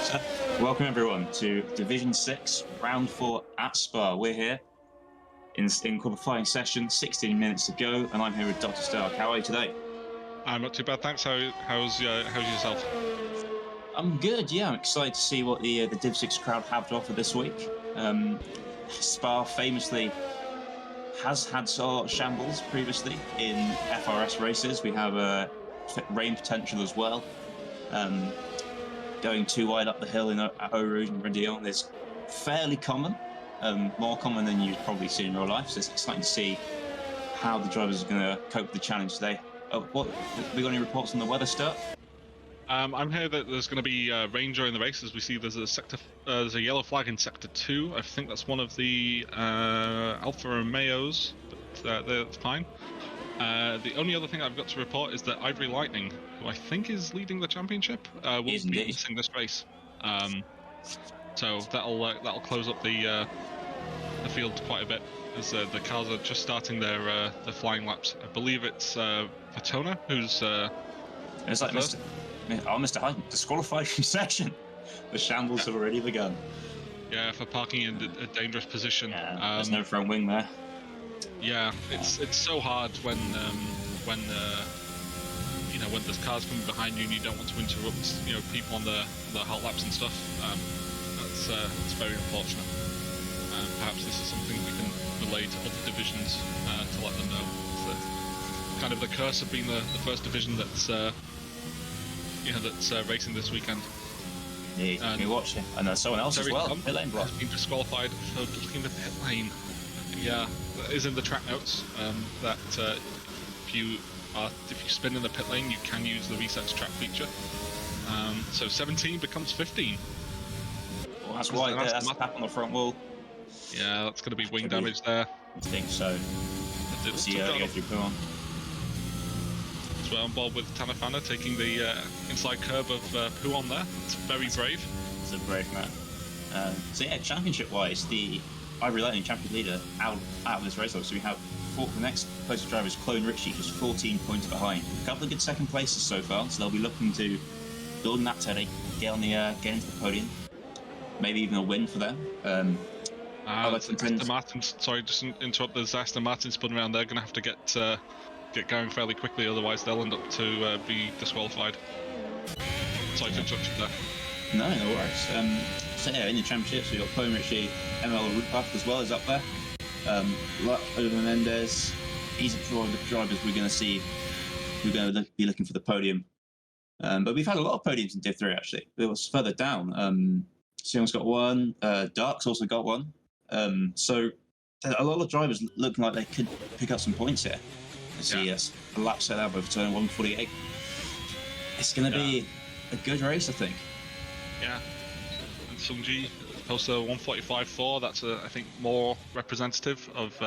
So, welcome everyone to Division 6, Round 4 at Spa. We're here in qualifying session, 16 minutes to go, and I'm here with Dr. Stark. How are you today? I'm not too bad, thanks. How's yourself? I'm good, yeah. I'm excited to see what the Div 6 crowd have to offer this week. Spa famously has had a lot of shambles previously in FRS races. We have rain potential as well. Going too wide up the hill at Eau Rouge and Rendillon is fairly common, more common than you've probably seen in real life. So it's exciting to see how the drivers are going to cope with the challenge today. We got any reports on the weather start? I'm here that there's going to be rain during the race. As we see, there's a yellow flag in sector 2. I think that's one of the Alfa Romeos, but that's fine. The only other thing I've got to report is that Ivory Lightning, who I think is leading the championship, will be missing this race. So that'll close up the field quite a bit, as the cars are just starting their flying laps. I believe it's Fatona who's it's like Mr. Hyde disqualified from session. The shambles have already begun. Yeah, for parking in a dangerous position. Yeah, there's no front wing there. Yeah, it's so hard when there's cars coming behind you and you don't want to interrupt people on the hot laps and stuff. That's very unfortunate. Perhaps this is something we can relay to other divisions to let them know. It's kind of the curse of being the first division that's racing this weekend. Yeah, you watch it, and there's someone else as well. Pit lane block. Has been disqualified for blocking the pit lane. Yeah, that is in the track notes. That if you spin in the pit lane, you can use the resets track feature. So 17 becomes 15. Well, that's why that's a tap on the front wall. Yeah, that's going to be wing damage there. I think so. We'll see how you through on. So we're on board with Tanafana taking the inside curb of Puon there. It's very brave. It's a brave man. So yeah, championship-wise, the Ivory Lightning champion leader out of this race. So we have the next closest driver is Clone Richie, just 14 points behind. A couple of good second places so far, so they'll be looking to build on that today, get into the podium, maybe even a win for them. Aston Martin, sorry, just interrupt. There's Aston Martin spun around. They're going to have to get going fairly quickly, otherwise they'll end up to be disqualified. Sorry to interrupt you there. No worries. So yeah, in the championships we've got Clone Richie, ML Rupath as well is up there. Over Menendez, he's one of the drivers we're going to see. We're going to be looking for the podium. But we've had a lot of podiums in Div 3 actually. It was further down. Sion's got one, Dark's also got one. So a lot of drivers looking like they could pick up some points here. I see a lap set out over turn 148. It's going to be a good race, I think. Yeah. And Sungji posted 145.4. That's I think more representative of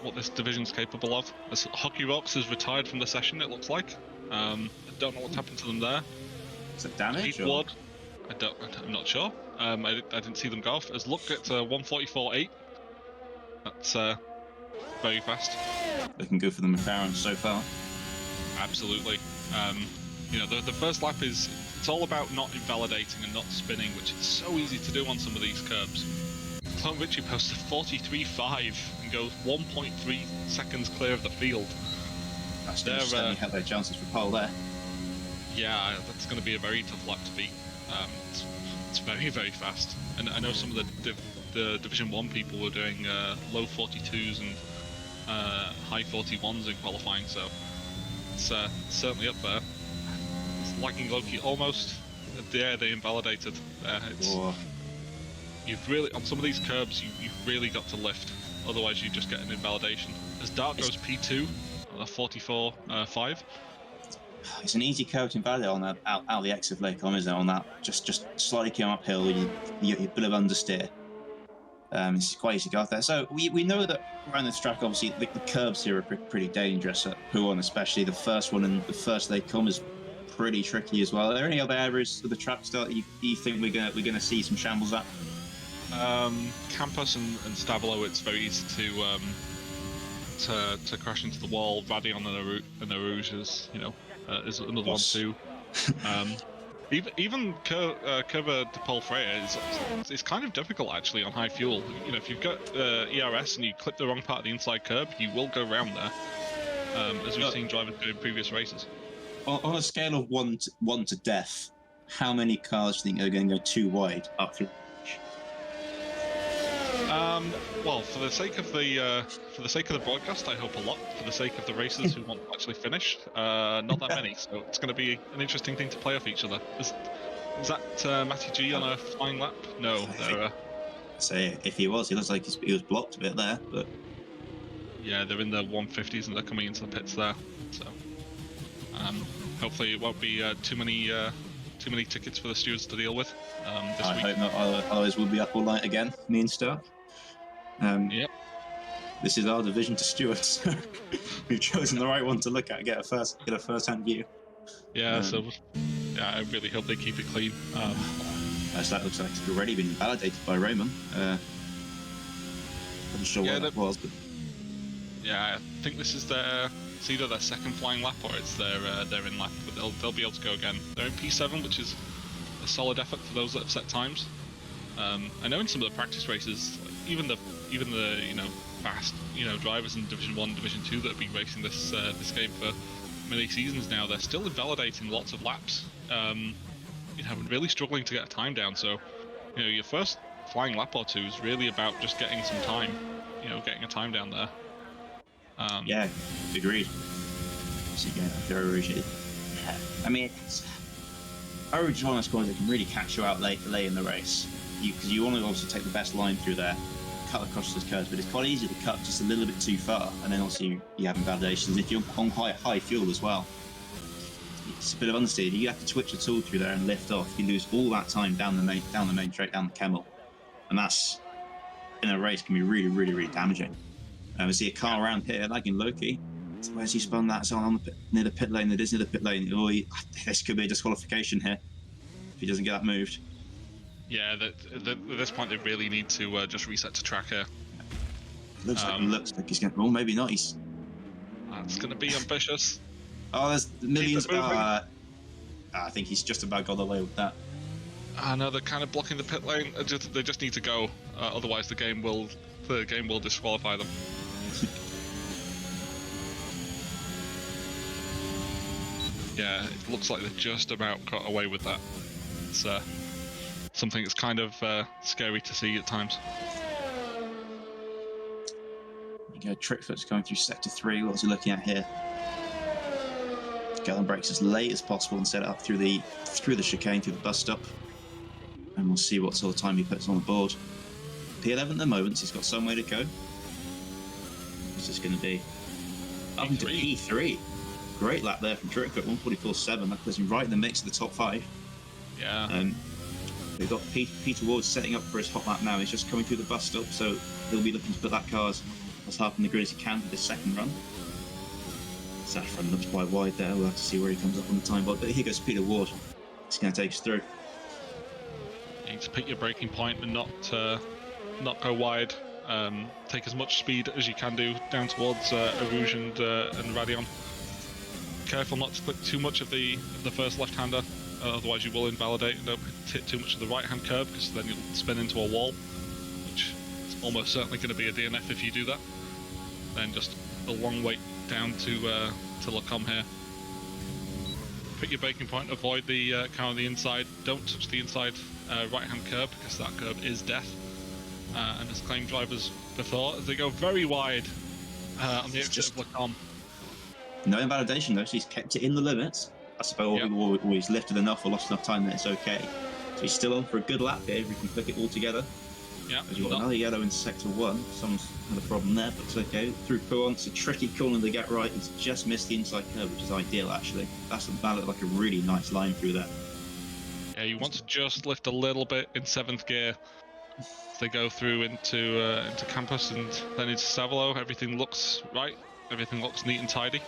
what this division's capable of. As Hockey Rocks has retired from the session, it looks like. I don't know what's happened to them there. Is it damage? Wood, I'm not sure. I didn't see them go off. As look at 144.8. That's very fast. Looking good for the McLaren so far. Absolutely. The first lap it's all about not invalidating and not spinning, which is so easy to do on some of these curbs. Clone Richie posted 43.5 and goes 1.3 seconds clear of the field. That's going to certainly have their chances for pole there. Yeah, that's going to be a very tough lap to beat. It's very, very fast. And I know some of the Division 1 people were doing low 42s and high 41s in qualifying, so it's certainly up there. It's lacking Loki almost. Yeah, they invalidated. You've really, on some of these curbs, you've really got to lift, otherwise you just get an invalidation. As Dark goes P2 on a 44.5. It's an easy curve to invalidate on that out the exit lake on, isn't it? On that, just slightly come uphill, you a bit of understeer. It's quite easy to go out there. So we know that around this track, obviously the curbs here are pretty dangerous at Puon, especially the first one and the first they come is pretty tricky as well. Are there any other areas of the track that you think we're gonna see some shambles at? Campus and Stavolo, it's very easy to crash into the wall. Radion and Rouge is another one too. Even Curva de Paul Freire is kind of difficult actually on high fuel. You know, if you've got ERS and you clip the wrong part of the inside curb, you will go round there, as we've seen drivers do in previous races. On a scale of one to death, how many cars do you think are going to go too wide up through? Well, for the sake of the broadcast, I hope a lot. For the sake of the racers who want to actually finish, not that many. So it's going to be an interesting thing to play off each other. Is that Matty G on a flying lap? No, they're. So if he looks like he was blocked a bit there, but yeah, they're in the 150s and they're coming into the pits there. So hopefully it won't be too many tickets for the stewards to deal with this week. I hope not. Otherwise, we'll be up all night again, me and Stark. Yep. This is our division to stewards. We've chosen the right one to look at, get a first-hand view. Yeah. So yeah, I really hope they keep it clean. So that looks like it's already been validated by Raymond. I'm not sure what that was, but yeah, I think this is it's either their second flying lap or it's their in lap, but they'll be able to go again. They're in P7, which is a solid effort for those that have set times. I know in some of the practice races, even the fast drivers in Division 1, Division 2 that have been racing this game for many seasons now, they're still invalidating lots of laps. Really struggling to get a time down. So your first flying lap or two is really about just getting some time, getting a time down there. Yeah, agreed. So again, very rigid. I mean, I would just want to score that can really catch you out late in the race. Because you want to obviously take the best line through there, cut across those curves, but it's quite easy to cut just a little bit too far, and then also you have invalidations if you're on quite high fuel as well. It's a bit of understeer. You have to twitch the tool through there and lift off. You can lose all that time down the main straight, down the Kemmel, and that's in a race can be really, really, really damaging. We see a car around here, lagging Loki. So where's he spun that? So near the pit lane. It is near the pit lane. This could be a disqualification here if he doesn't get that moved. Yeah, at this point they really need to just reset to track here. Looks like he's going. Well, maybe not. That's going to be ambitious. Oh, there's millions. I think he's just about got away with that. No, they're kind of blocking the pit lane. They just need to go, otherwise the game will disqualify them. Yeah, it looks like they just about got away with that. It's something that's kind of scary to see at times. You go, Trickfoot's going through sector 3. What's he looking at here? Gallon brakes as late as possible and set it up through the chicane, through the bus stop, and we'll see what sort of time he puts on the board. P11 at the moment, so he's got some way to go. What's this going to be? Up into P3. Great lap there from Trickfoot, 144.7. That puts him right in the mix of the top 5. Yeah. We've got Peter Ward setting up for his hot lap now. He's just coming through the bus stop, so he'll be looking to put that car as half in the grid as he can for this second run. So that front looks quite wide there. We'll have to see where he comes up on the time board. But here goes Peter Ward. He's going to take us through. You need to pick your braking point and not go wide. Take as much speed as you can do down towards Arouge and Radion. Careful not to clip too much of the first left-hander, otherwise you will invalidate. Don't hit too much of the right-hand curb, because then you'll spin into a wall, which is almost certainly going to be a DNF if you do that. Then just a long wait down to Lacombe here. Pick your braking point, avoid the car on the inside. Don't touch the inside right-hand curb, because that curb is death. And as claimed drivers before, as they go very wide on the exit of Lacombe. No invalidation though, so he's kept it in the limits. I suppose or he's lifted enough or lost enough time that it's okay. So he's still on for a good lap here if we can click it all together. Yeah. As you've got another yellow in sector 1. Someone's had a problem there, but it's okay. Through Pouan, it's a tricky corner to get right. He's just missed the inside curve, which is ideal actually. That's like a really nice line through there. Yeah, you want to just lift a little bit in 7th gear. As they go through into campus and then into Savalo, everything looks right. Everything looks neat and tidy.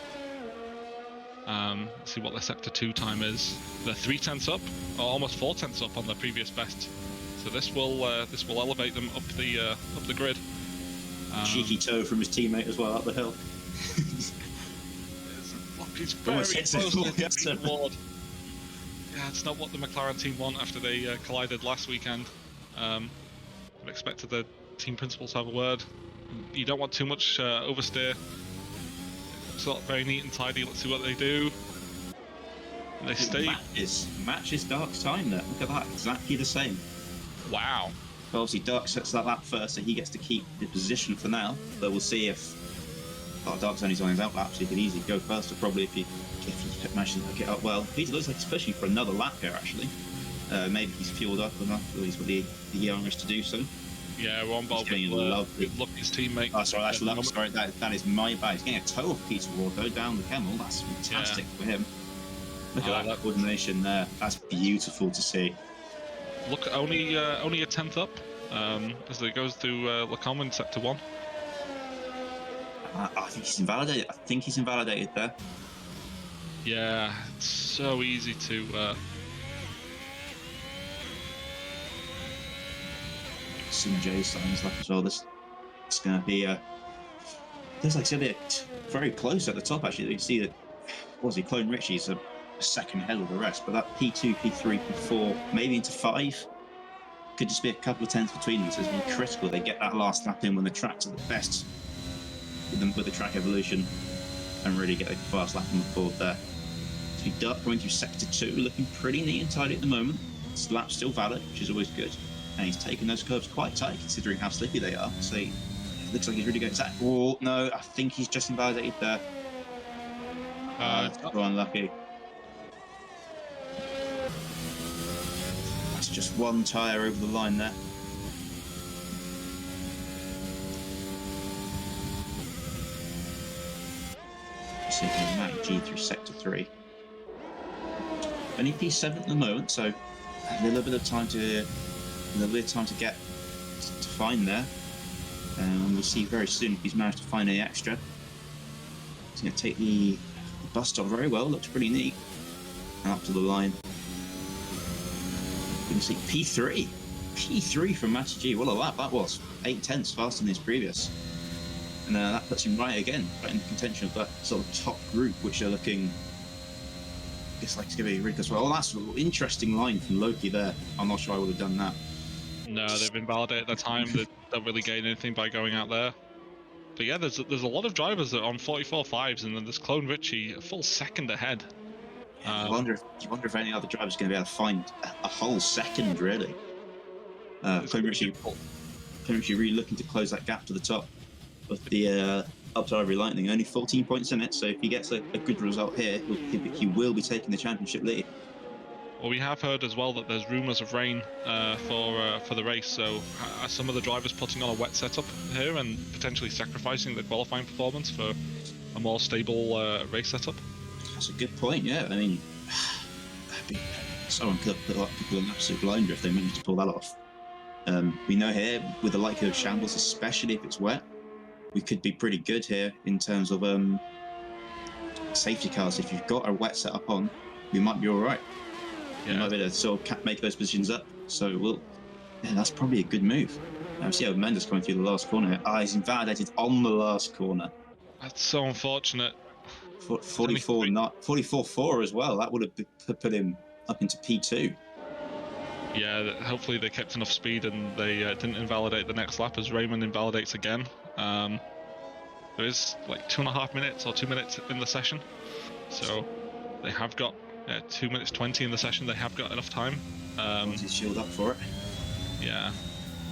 Let's see what their sector 2 time is. They're 3/10 up, or almost 4/10 up on their previous best. So this will elevate them up the grid. Cheeky toe from his teammate as well up the hill. He's very close to Ward. it's not what the McLaren team want after they collided last weekend. I'd expected the team principals to have a word. You don't want too much oversteer. It's not very neat and tidy. Let's see what they do. And they stay. Matches Dark's time there. Look at that, exactly the same. Wow. But obviously, Dark sets that lap first, so he gets to keep the position for now. But we'll see if Dark's only on his out lap, so he could easily go faster. Probably if he manages to hook it up well. He looks like he's pushing for another lap here, actually. Maybe he's fueled up enough, or he's got the youngest to do so. Yeah, we're on board with Lucky's teammate. Oh, sorry, that's luck. Sorry, that is my bad. He's getting a toe of Peter Walker down the Camel. That's fantastic for him. Look at that coordination there. That's beautiful to see. Look, only a tenth up as it goes through Lacombe in sector 1. I think he's invalidated there. Yeah, it's so easy to. Some J signs left as well. This it's going to be looks like it's going to be very close at the top. Actually, you see that. Clone Richie's a second ahead of the rest, but that P2, P3, P4, maybe into 5 could just be a couple of tenths between them. So it's really critical they get that last lap in when the track's at the best with the track evolution and really get a fast lap on the board there. So Dark going through sector 2, looking pretty neat and tidy at the moment. His lap's still valid, which is always good. And he's taking those curves quite tight considering how slippy they are. So it looks like he's really going to... Oh, no, I think he's just invalidated there. So unlucky. That's just one tyre over the line there. So Mac G through sector 3. Only P7 at the moment, so a little bit of time to get to find there. And we'll see very soon if he's managed to find any extra. He's going to take the bus stop very well, looks pretty neat. And up to the line. You can see P3 from Matty G. What a lap that was. 8 tenths faster than his previous. And that puts him right in contention of that sort of top group, which are looking. It's like it's going to be really good as well. Oh, that's an interesting line from Loki there. I'm not sure I would have done that. No, they've invalidated their time. They don't really gain anything by going out there. But yeah, there's a lot of drivers that are on 44.5s, and then there's Clone Richie a full second ahead. You wonder if any other driver's going to be able to find a whole second, really. Clone Richie really looking to close that gap to the top of the up to Ivory Lightning. Only 14 points in it, so if he gets a good result here, he will be taking the championship lead. Well, we have heard as well that there's rumours of rain for the race, so are some of the drivers putting on a wet setup here and potentially sacrificing the qualifying performance for a more stable race setup? That's a good point, yeah. I mean, someone could put people in an absolute blinder if they managed to pull that off. We know here, with the likelihood of shambles, especially if it's wet, we could be pretty good here in terms of safety cars. If you've got a wet setup on, we might be all right. Yeah. You might be able to sort of make those positions up. So that's probably a good move. See how Mendes coming through the last corner. He's invalidated on the last corner. That's so unfortunate. 44.4 as well. That would have put him up into P2. Yeah, hopefully they kept enough speed and they didn't invalidate the next lap as Raymond invalidates again. There is like 2.5 minutes or 2 minutes in the session. So they have got 2 minutes 20 in the session. They have got enough time. He's shield up for it. Yeah.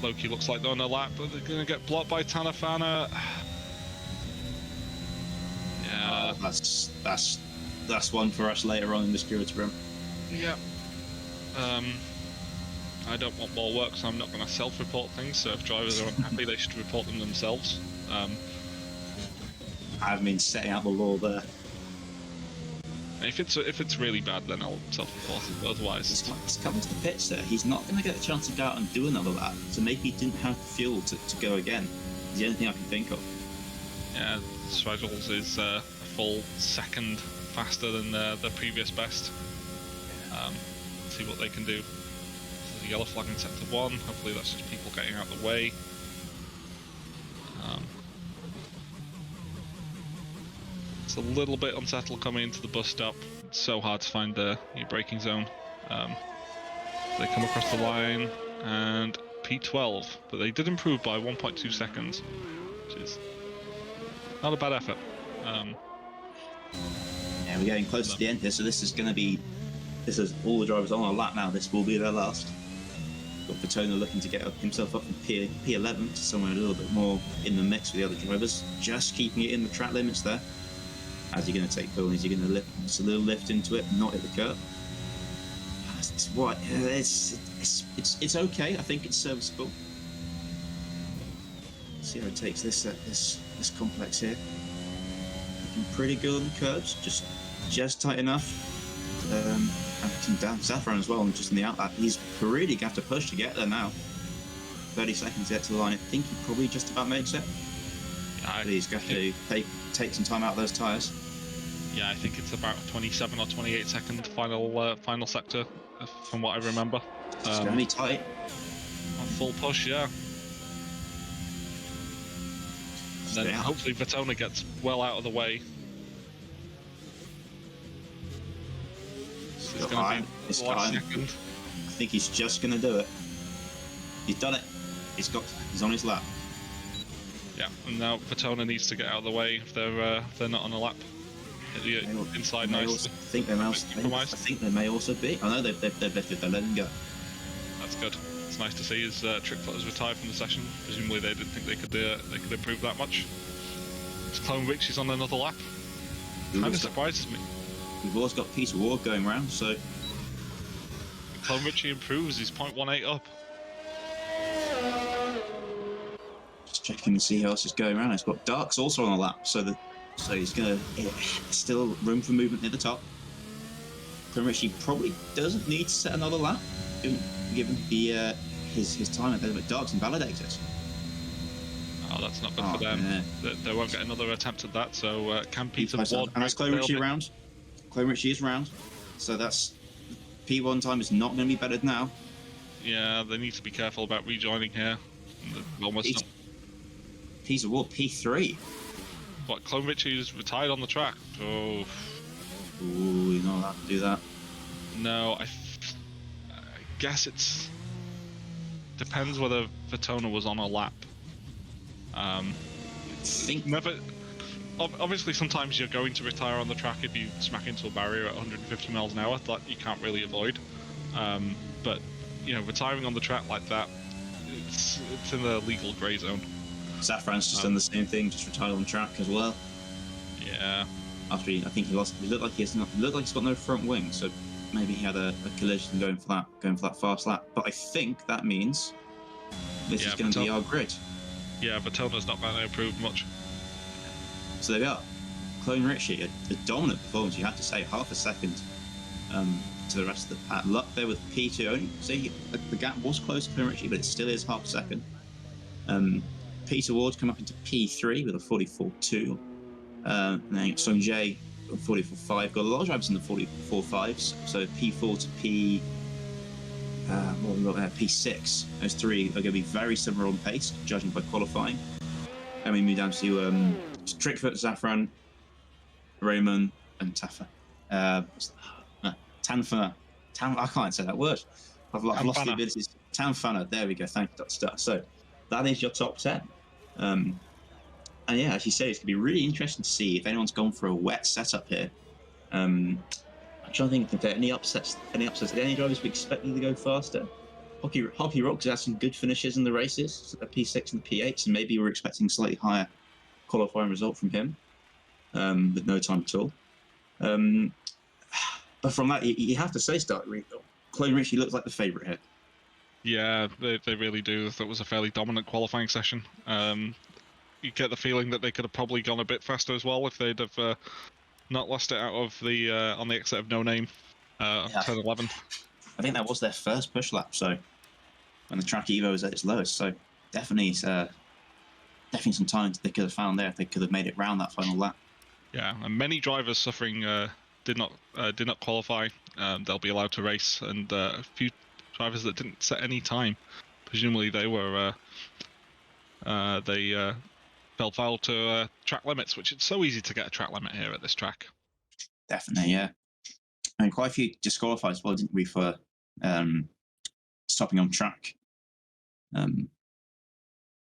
Loki looks like they're on a lap, but they're going to get blocked by Tanafana. Yeah. That's one for us later on in the Security Room. Yeah. I don't want more work, so I'm not going to self-report things. So if drivers are unhappy, they should report them themselves. I've been setting out the law there. If it's really bad, then I'll self-report it. But otherwise, he's coming to the pits there. He's not going to get a chance to go out and do another lap. So maybe he didn't have the fuel to go again. It's the only thing I can think of. Yeah, Straggles is a full second faster than the previous best. See what they can do. There's a yellow flag in sector 1. Hopefully that's just people getting out of the way. It's a little bit unsettled coming into the bus stop. It's so hard to find your braking zone. They come across the line and P12, but they did improve by 1.2 seconds, which is not a bad effort. Yeah, we're getting close to the end here, so this is all the drivers on our lap now. This will be their last. Got Fatona looking to get himself up from P11 to somewhere a little bit more in the mix with the other drivers, just keeping it in the track limits there. How's he going to take Bill? Is he going to lift just a little lift into it, not hit the curb? It's okay. I think it's serviceable. See how it takes this complex here. Looking pretty good on the curbs, just tight enough. And down Saffron as well, and just in the outlap. He's really going to have to push to get there now. 30 seconds to get to the line. I think he probably just about makes it. But he's going to take some time out of those tyres. Yeah, I think it's about 27 or 28 second final sector, from what I remember. It's only tight. On full push, yeah. Then hopefully Fatona gets well out of the way. It's going to be the last second. I think he's just going to do it. He's done it. He's on his lap. Yeah, and now Fatona needs to get out of the way if they're not on a lap. Inside nice. I think they may also be. I know they've lifted. They're letting go. That's good. It's nice to see his trick foot has retired from the session. Presumably they didn't think they could improve that much. It's Clone Richie's on another lap. Kind of surprises me. We've also got Peter Ward going around, so Clone Richie improves. He's 0.18 up. Just checking to see who else is going around. It's got Darks also on the lap, so he's gonna still room for movement near the top. Clone Richie probably doesn't need to set another lap, given his time at the but Darks invalidated. Oh, that's not good for them. Yeah. They won't get another attempt at that. So can Peter Ward? And that's Clone Richie around. Clone Richie is round, so that's P1 time is not going to be better now. Yeah, they need to be careful about rejoining here. Almost Peter Ward P3. What, Clone Richie's retired on the track? Oh. Ooh, you're not allowed to do that. No, I guess it's depends whether Fatona was on a lap. I think never. Obviously, sometimes you're going to retire on the track if you smack into a barrier at 150 miles an hour. That you can't really avoid. But retiring on the track like that, it's in the legal grey zone. Saffron's just done the same thing, just retired on the track as well. Yeah. After I think he lost. It looked like he's got no front wing, so maybe he had a collision going for that fast lap. But I think that means this is going to be our grid. Yeah, Fatona's not going to improve much. So there we are. Clone Richie, a dominant performance, you have to say, half a second to the rest of the pack. Luck there with P2 only. See, the gap was close to Clone Richie, but it still is half a second. Peter Ward come up into P3 with a 44.2. And then Sung Jae, 44.5. Got a lot of drivers in the 44.5s, so P4 to P6. Those three are going to be very similar on pace, judging by qualifying. And we move down to Trickfoot, Saffron, Raymond, and Taffa. Tanfana. I can't say that word. I've lost the abilities. Tanfana. There we go. Thank you, Dr. Star. So that is your top 10. And yeah, as you say, it's going to be really interesting to see if anyone's gone for a wet setup here. I'm trying to think if there are any upsets. Any drivers we expecting to go faster? Hockey Rocks had some good finishes in the races, so the P6 and the P8, and maybe we're expecting slightly higher qualifying result from him with no time at all. But from that, you have to say, Clone Richie looks like the favourite here. Yeah, they really do. That was a fairly dominant qualifying session. You get the feeling that they could have probably gone a bit faster as well if they'd have not lost it out of the on the exit of No Name, 10-11. I think that was their first push lap, so when the track Evo was at its lowest. So definitely some time they could have found there if they could have made it round that final lap. Yeah, and many drivers suffering did not qualify. They'll be allowed to race, and a few drivers that didn't set any time. Presumably they were fell foul to track limits, which it's so easy to get a track limit here at this track. Definitely, yeah. I mean, quite a few disqualified as well, didn't we, for stopping on track? Um,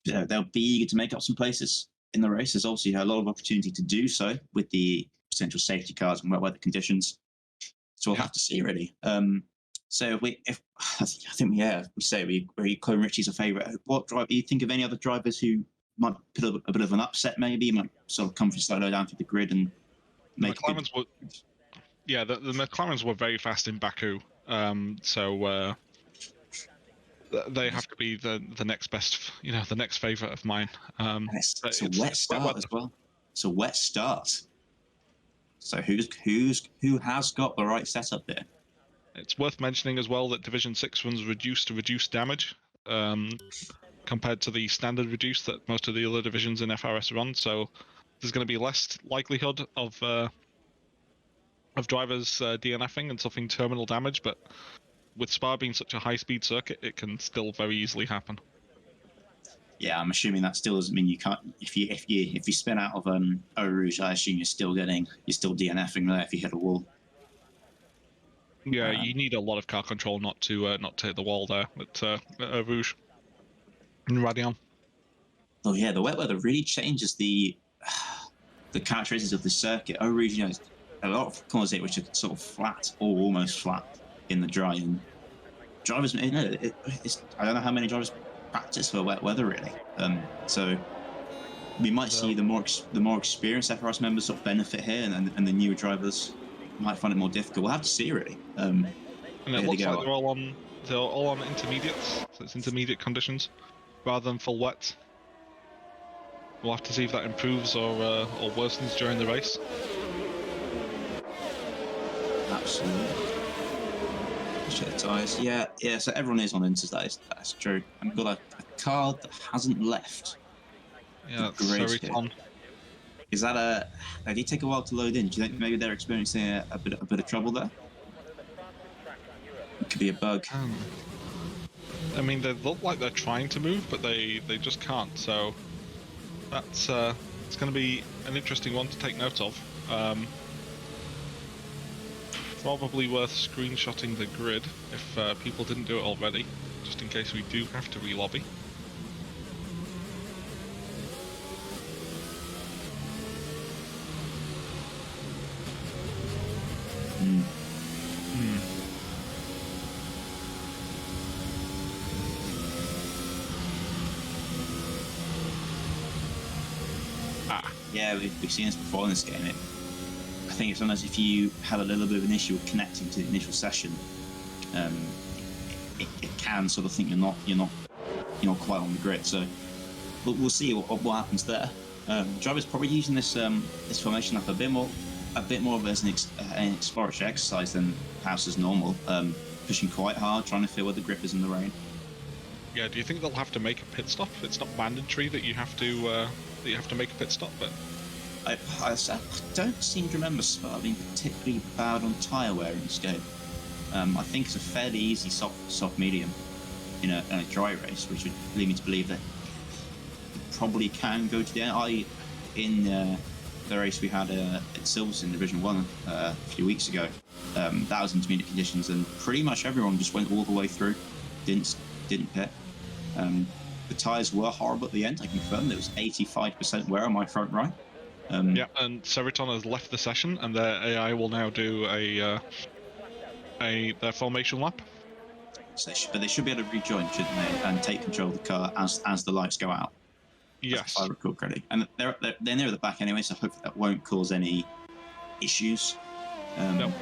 they'll be eager to make up some places in the race. There's obviously a lot of opportunity to do so with the potential safety cars and wet weather conditions. So we'll have to see, really. So if I think we say Chloe Ritchie's a favourite. What driver? You think of any other drivers who might put a bit of an upset? Maybe might sort of come from slightly down through the grid and make. The McLarens were very fast in Baku, so they have to be the next best, the next favourite of mine. It's a wet start as well. It's a wet start. So who has got the right setup there? It's worth mentioning as well that Division 6 runs reduced to reduce damage compared to the standard reduce that most of the other divisions in FRS run. So there's going to be less likelihood of drivers DNFing and suffering terminal damage. But with Spa being such a high-speed circuit, it can still very easily happen. Yeah, I'm assuming that still doesn't mean you can't. If you spin out of Eau Rouge, I assume you're still DNFing there if you hit a wall. Yeah, you need a lot of car control not to hit the wall there at Eau Rouge and Radion. Oh yeah, the wet weather really changes the characteristics of the circuit. Eau Rouge, a lot of corners which are sort of flat or almost flat in the dry, and drivers, I don't know how many drivers practice for wet weather really. So we might see the more experienced FRS members sort of benefit here, and the newer drivers might find it more difficult. We'll have to see really. And it looks like they're all on intermediates, so it's intermediate conditions rather than full wet. We'll have to see if that improves or worsens during the race. Absolutely. Check the tyres. Yeah. So everyone is on inters. That's true. And we've got a car that hasn't left. Yeah, that's Seriton. Is that did it take a while to load in? Do you think maybe they're experiencing a bit of trouble there? It could be a bug. I mean, they look like they're trying to move, but they just can't. So that's it's going to be an interesting one to take note of. Probably worth screenshotting the grid if people didn't do it already, just in case we do have to re-lobby. Yeah, we've seen this before in this game. I think sometimes if you have a little bit of an issue with connecting to the initial session, it can sort of think you're not quite on the grid. So we'll see what happens there. Driver's probably using this formation up a bit more of as an exploratory exercise than perhaps as normal. Pushing quite hard, trying to feel where the grip is in the rain. Yeah, do you think they'll have to make a pit stop? It's not mandatory that you have to make a pit stop, but I don't seem to remember Spa being particularly bad on tyre wear in this game. I think it's a fairly easy soft medium in a dry race, which would lead me to believe that it probably can go to the end. In the race we had at Silverstone Division 1 a few weeks ago, that was intermediate conditions, and pretty much everyone just went all the way through, didn't pit. The tyres were horrible at the end. I confirm there was 85% wear on my front right. Yeah, and Seriton has left the session, and their AI will now do their formation lap. So they should be able to rejoin, shouldn't they, and take control of the car as the lights go out. Yes, if I recall correctly. And they're near the back anyway, so hopefully that won't cause any issues. No.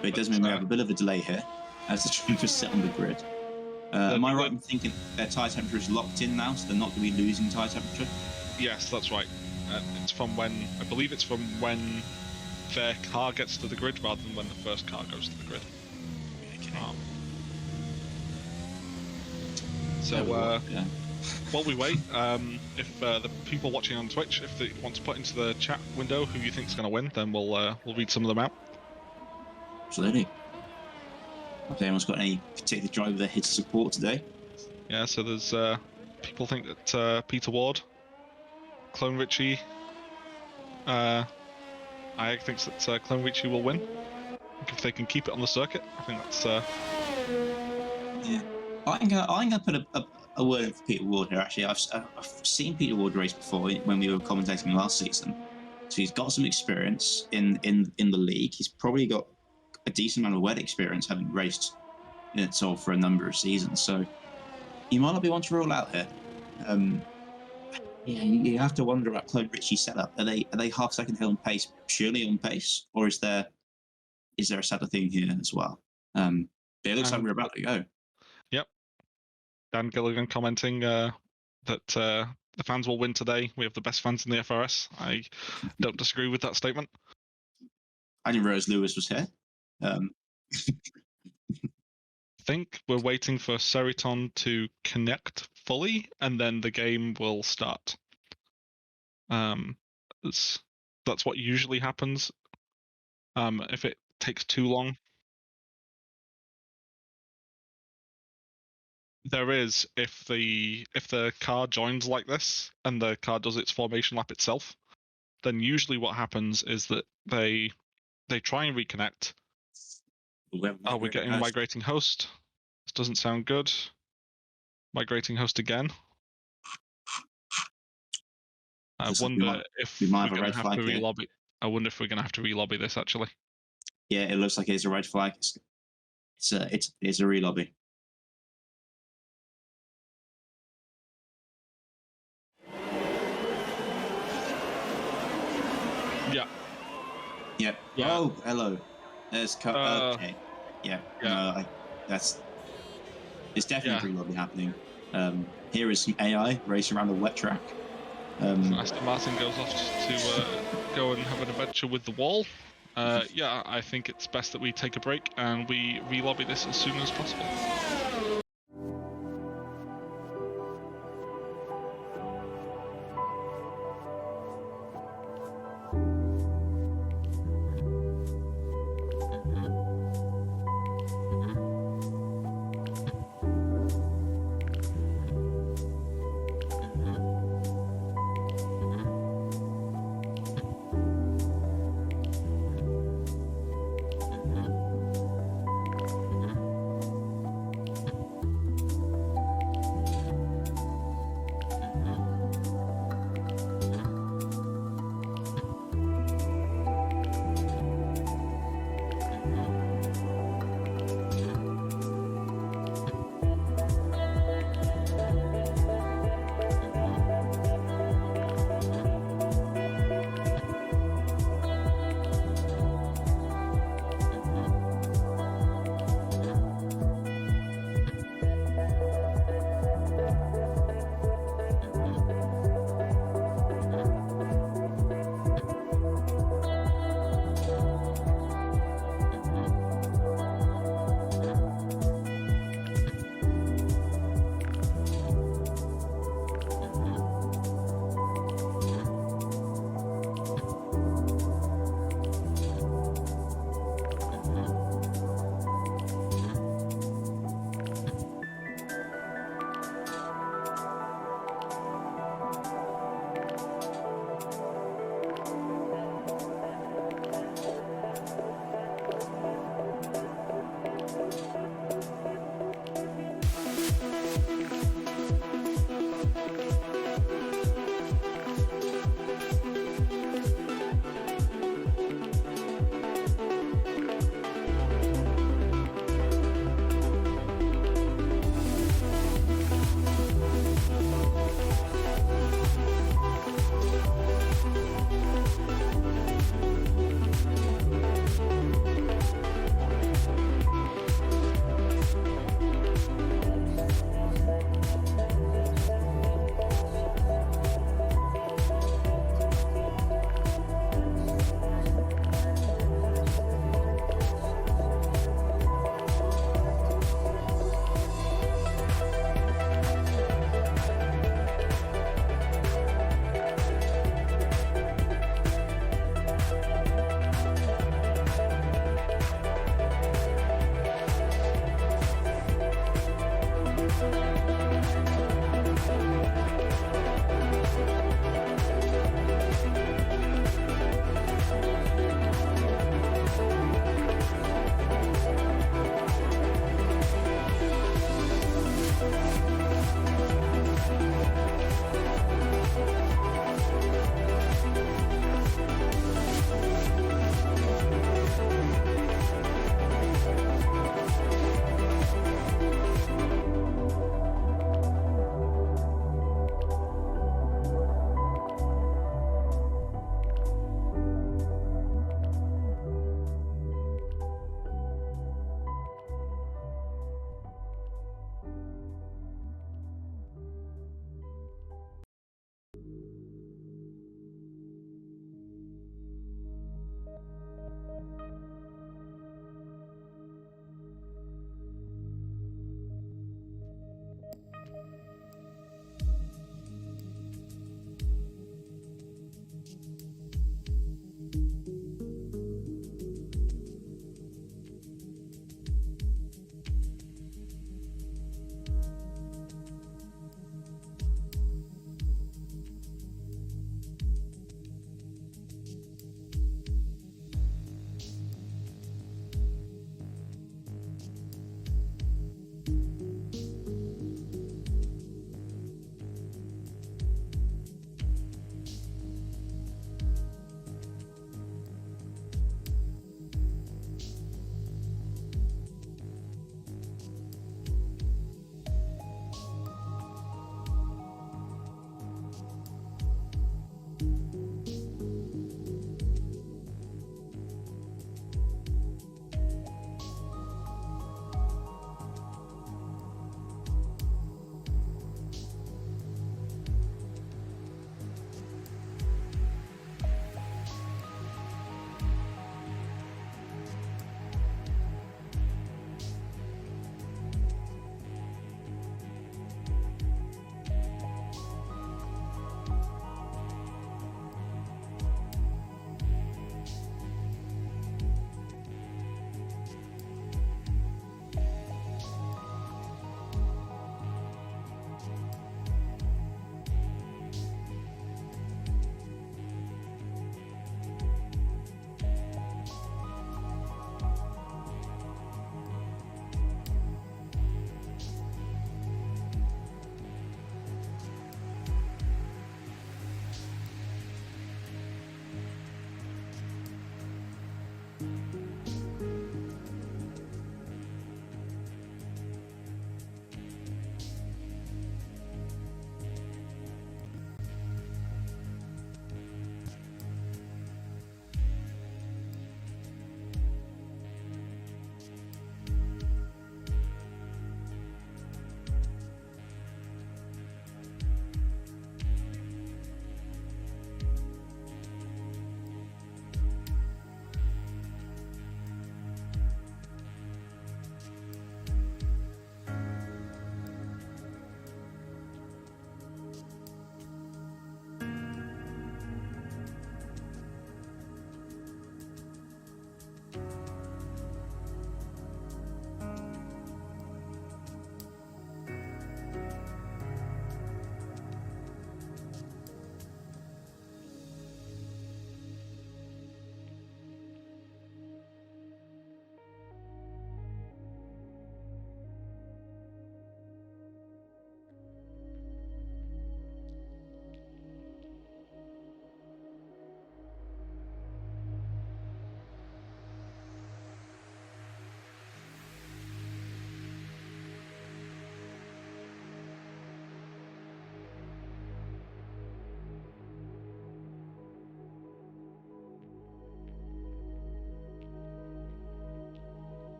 But it does mean we have a bit of a delay here as the drivers sit on the grid. Am I right in thinking their tyre temperature is locked in now, so they're not going to be losing tyre temperature? Yes, that's right. It's from when their car gets to the grid rather than when the first car goes to the grid. Okay. While we wait, if the people watching on Twitch, if they want to put into the chat window who you think is going to win, then we'll read some of them out. Absolutely. Have anyone's got any particular driver they're here to support today? Yeah, so there's people think that Peter Ward, Clone Ritchie, I thinks that Clone Ritchie will win. if they can keep it on the circuit, I think that's. Yeah, I'm gonna put a word in for Peter Ward here. Actually, I've seen Peter Ward race before when we were commentating last season, so he's got some experience in the league. He's probably got a decent amount of wet experience, having raced in it all for a number of seasons. So he might not be one to rule out here. Yeah, you have to wonder about Claude Ritchie's setup. Are they half second hill on pace purely on pace, or is there a setup thing here as well? But it looks like we're about to go. Yep. Dan Gilligan commenting that the fans will win today. We have the best fans in the FRS. I don't disagree with that statement. I didn't realize Lewis was here. I think we're waiting for Seriton to connect fully, and then the game will start. That's what usually happens. If it takes too long, there is if the car joins like this and the car does its formation lap itself, then usually what happens is that they try and reconnect. Are we getting a migrating host? This doesn't sound good. Migrating host again. I wonder if we're going to have to relobby. I wonder if we're going to have to relobby this actually. Yeah, it looks like it's a red flag. It's a relobby. Yeah. Yep. Yeah. Oh, hello. There's okay. Yeah. No, it's definitely a relobby happening. Here is some AI racing around the wet track. Aston Martin goes off to go and have an adventure with the wall. Yeah, I think it's best that we take a break and we relobby this as soon as possible.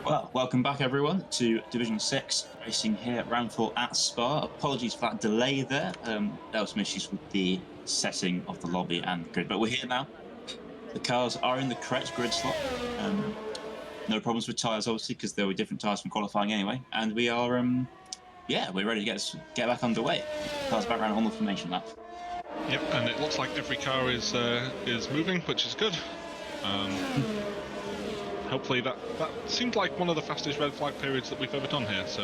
Well, welcome back everyone to Division 6 racing here at Round 4 at Spa. Apologies for that delay there. There was some issues with the setting of the lobby and the grid, but we're here now. The cars are in the correct grid slot. No problems with tyres, obviously, because there were different tyres from qualifying anyway. And we are, we're ready to get back underway. Cars back around on the formation lap. Yep, and it looks like every car is moving, which is good. Hopefully that seemed like one of the fastest red flag periods that we've ever done here, so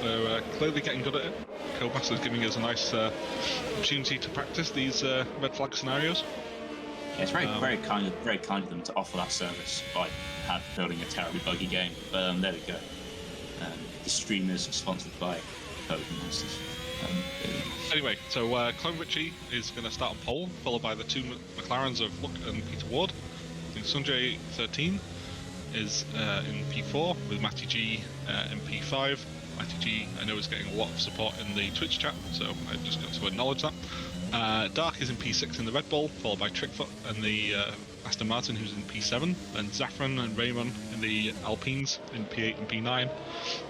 we're clearly getting good at it. Codemaster's giving us a nice opportunity to practice these red flag scenarios. Yeah, it's very kind of them to offer that service by building a terribly buggy game. But there we go. The stream is sponsored by Codemasters. Anyway, so Clone Richie is going to start on pole, followed by the two McLarens of Luck and Peter Ward. I think Sunjay 13 is in P4 with Matty G in P5. Matty G, I know, is getting a lot of support in the Twitch chat, so I just got to acknowledge that. Dark is in P6 in the Red Bull, followed by Trickfoot and the Aston Martin, who's in P7, then Zaffron and Raymond in the Alpines in P8 and P9,